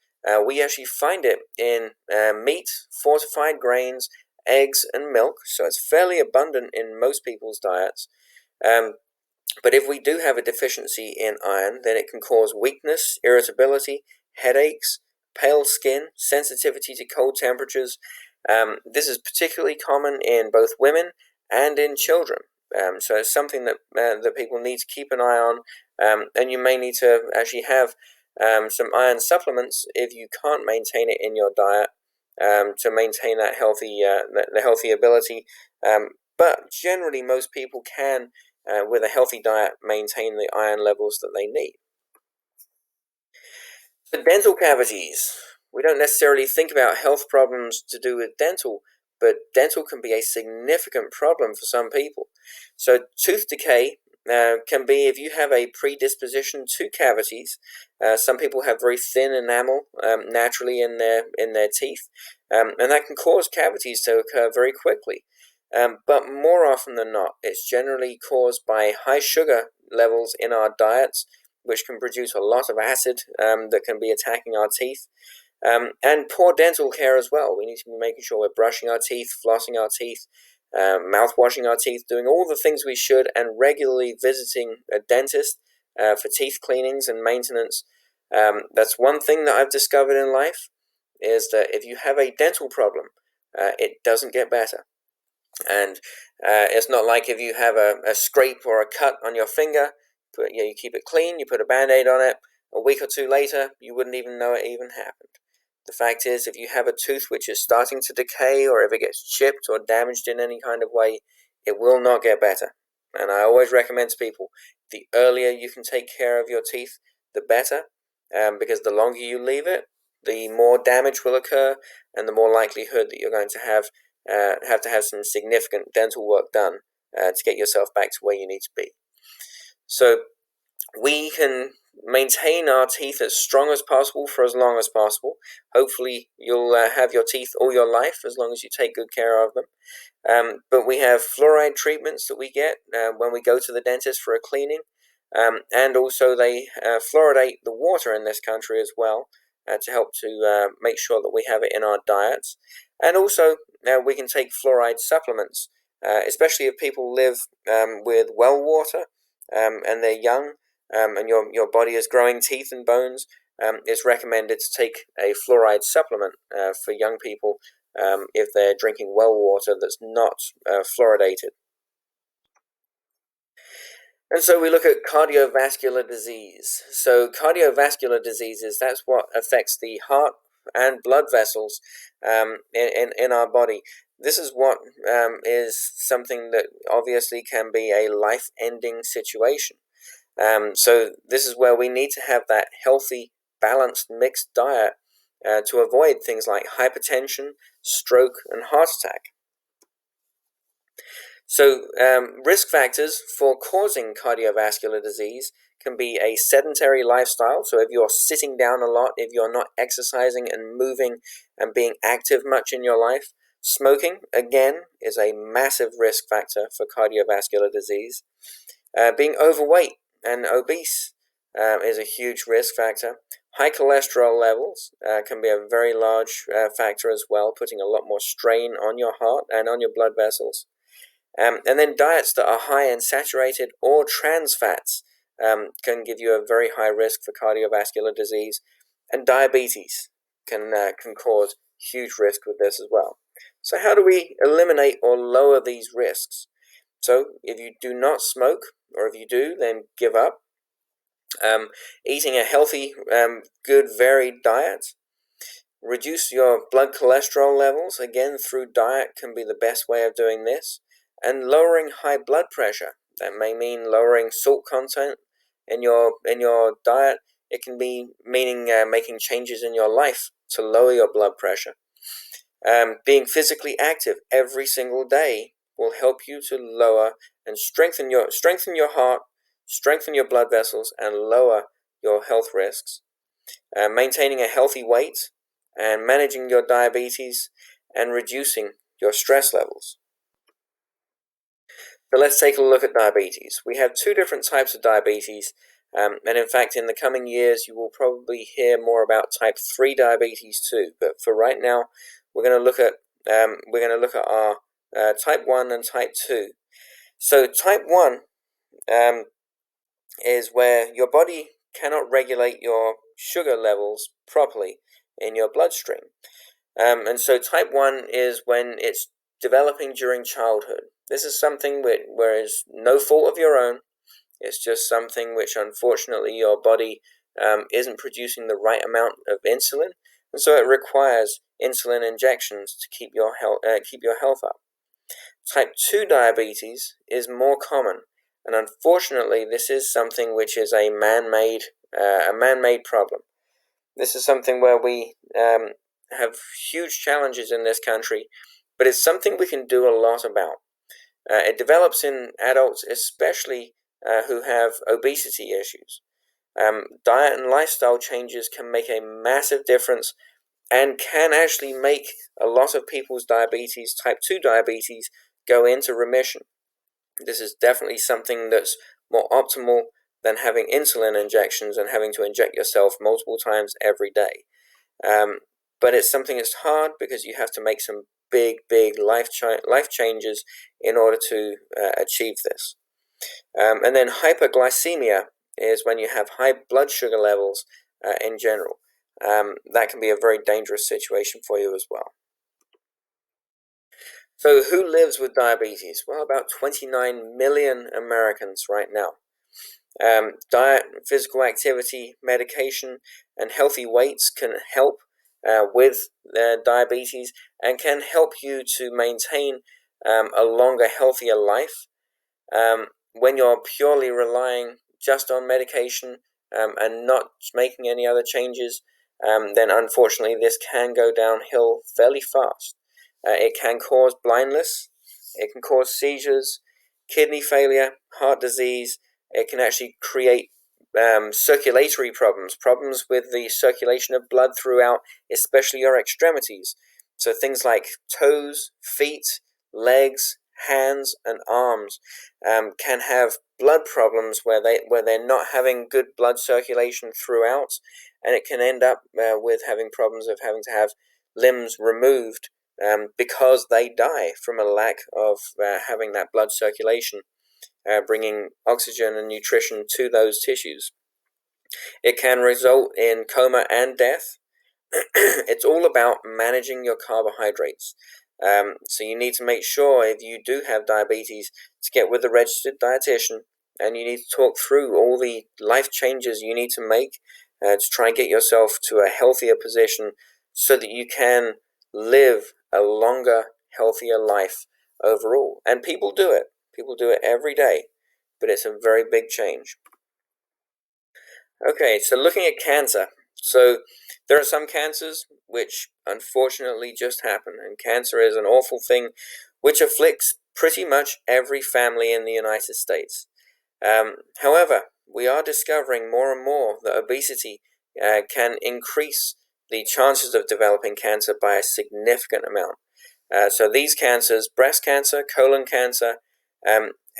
We actually find it in meat, fortified grains, eggs, and milk, so it's fairly abundant in most people's diets. But if we do have a deficiency in iron, then it can cause weakness, irritability, headaches, pale skin, sensitivity to cold temperatures. This is particularly common in both women and in children. So it's something that people need to keep an eye on, and you may need to actually have some iron supplements if you can't maintain it in your diet to maintain that the healthy ability. But generally, most people can, with a healthy diet, maintain the iron levels that they need. The dental cavities. We don't necessarily think about health problems to do with dental, but dental can be a significant problem for some people. So tooth decay can be if you have a predisposition to cavities. Some people have very thin enamel naturally in their teeth, and that can cause cavities to occur very quickly. But more often than not, it's generally caused by high sugar levels in our diets, which can produce a lot of acid that can be attacking our teeth. And poor dental care as well. We need to be making sure we're brushing our teeth, flossing our teeth, mouthwashing our teeth, doing all the things we should, and regularly visiting a dentist for teeth cleanings and maintenance. That's one thing that I've discovered in life, is that if you have a dental problem, it doesn't get better. And it's not like if you have a scrape or a cut on your finger, but you keep it clean, you put a Band-Aid on it, a week or two later, you wouldn't even know it even happened. The fact is, if you have a tooth which is starting to decay, or if it gets chipped or damaged in any kind of way, it will not get better. And I always recommend to people, the earlier you can take care of your teeth, the better, because the longer you leave it, the more damage will occur, and the more likelihood that you're going to have some significant dental work done to get yourself back to where you need to be. So we can maintain our teeth as strong as possible for as long as possible. Hopefully you'll have your teeth all your life as long as you take good care of them. But we have fluoride treatments that we get when we go to the dentist for a cleaning. And also they fluoridate the water in this country as well to help to make sure that we have it in our diets. And also we can take fluoride supplements, especially if people live with well water and they're young and your body is growing teeth and bones. It's recommended to take a fluoride supplement for young people if they're drinking well water that's not fluoridated. And so we look at cardiovascular disease. So cardiovascular diseases, that's what affects the heart and blood vessels in our body. This is what is something that obviously can be a life-ending situation. So this is where we need to have that healthy, balanced, mixed diet to avoid things like hypertension, stroke, and heart attack. So risk factors for causing cardiovascular disease can be a sedentary lifestyle. So if you're sitting down a lot, if you're not exercising and moving and being active much in your life. Smoking, again, is a massive risk factor for cardiovascular disease. Being overweight and obese is a huge risk factor. High cholesterol levels can be a very large factor as well, putting a lot more strain on your heart and on your blood vessels. And then diets that are high in saturated or trans fats can give you a very high risk for cardiovascular disease. And diabetes can cause huge risk with this as well. So how do we eliminate or lower these risks? So if you do not smoke, or if you do, then give up. Eating a healthy, good, varied diet. Reduce your blood cholesterol levels, again through diet can be the best way of doing this. And lowering high blood pressure. That may mean lowering salt content in your diet. It can be meaning making changes in your life to lower your blood pressure. Being physically active every single day will help you to lower and strengthen your heart, strengthen your blood vessels, and lower your health risks. Maintaining a healthy weight and managing your diabetes and reducing your stress levels. So let's take a look at diabetes. We have two different types of diabetes, and in fact in the coming years you will probably hear more about type 3 diabetes too. But for right now, we're going to look at our type 1 and type 2. So type 1 is where your body cannot regulate your sugar levels properly in your bloodstream. And so type 1 is when it's developing during childhood. This is something where it's no fault of your own. It's just something which unfortunately your body isn't producing the right amount of insulin, and so it requires insulin injections to keep your health up. Type 2 diabetes is more common, and unfortunately this is something which is a man-made problem. This is something where we have huge challenges in this country, but it's something we can do a lot about. It develops in adults, especially who have obesity issues. Diet and lifestyle changes can make a massive difference and can actually make a lot of people's diabetes, type 2 diabetes, go into remission. This is definitely something that's more optimal than having insulin injections and having to inject yourself multiple times every day. But it's something that's hard because you have to make some big life changes in order to achieve this. And then hyperglycemia is when you have high blood sugar levels in general. That can be a very dangerous situation for you as well. So who lives with diabetes? Well, about 29 million Americans right now. Diet, physical activity, medication, and healthy weights can help with diabetes and can help you to maintain a longer, healthier life. When you're purely relying just on medication and not making any other changes, then unfortunately this can go downhill fairly fast. It can cause blindness, it can cause seizures, kidney failure, heart disease. It can actually create circulatory problems with the circulation of blood throughout, especially your extremities. So things like toes, feet, legs, hands, and arms can have blood problems where they're not having good blood circulation throughout, and it can end up with having problems of having to have limbs removed because they die from a lack of having that blood circulation, bringing oxygen and nutrition to those tissues. It can result in coma and death. It's all about managing your carbohydrates. So you need to make sure, if you do have diabetes, to get with a registered dietitian, and you need to talk through all the life changes you need to make to try and get yourself to a healthier position so that you can live a longer, healthier life overall. And people do it. People do it every day, but it's a very big change. Okay, so looking at cancer. So there are some cancers which unfortunately just happen, and cancer is an awful thing which afflicts pretty much every family in the United States. However, we are discovering more and more that obesity can increase the chances of developing cancer by a significant amount. So these cancers, breast cancer, colon cancer,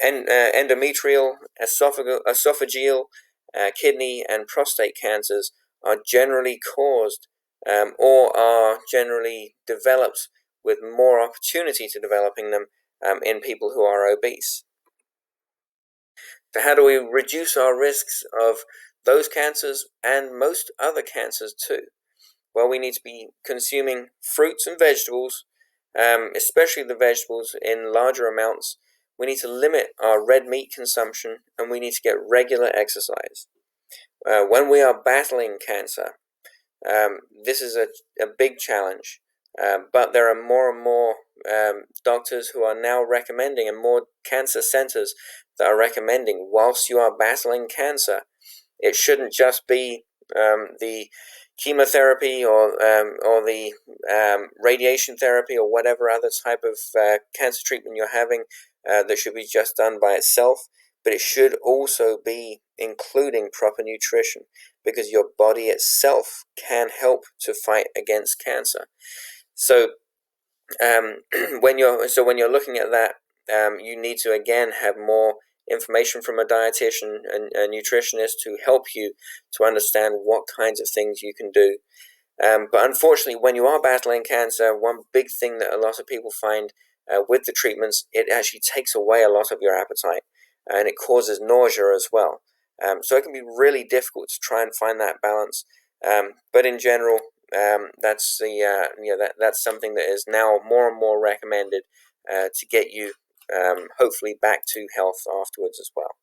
endometrial, esophageal, kidney, and prostate cancers are generally caused or are generally developed with more opportunity to developing them in people who are obese. So how do we reduce our risks of those cancers and most other cancers too? Well, we need to be consuming fruits and vegetables, especially the vegetables, in larger amounts. We need to limit our red meat consumption, and we need to get regular exercise. When we are battling cancer, this is a big challenge, but there are more and more doctors who are now recommending, and more cancer centers that are recommending, whilst you are battling cancer, It shouldn't just be the chemotherapy or the radiation therapy or whatever other type of cancer treatment you're having that should be just done by itself, but it should also be including proper nutrition, because your body itself can help to fight against cancer. So when you're looking at that, you need to again have more information from a dietitian and a nutritionist to help you to understand what kinds of things you can do. But unfortunately, when you are battling cancer, one big thing that a lot of people find with the treatments, it actually takes away a lot of your appetite, and it causes nausea as well. So it can be really difficult to try and find that balance. But in general, that's that's something that is now more and more recommended to get you hopefully back to health afterwards as well.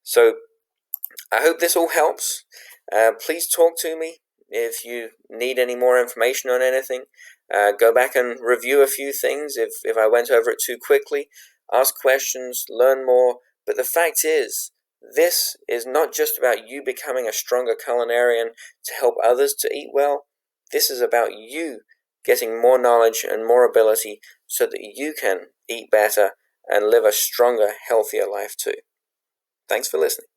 So I hope this all helps. Please talk to me if you need any more information on anything. Go back and review a few things if I went over it too quickly. Ask questions, learn more. But the fact is, this is not just about you becoming a stronger culinarian to help others to eat well. This is about you getting more knowledge and more ability so that you can eat better and live a stronger, healthier life too. Thanks for listening.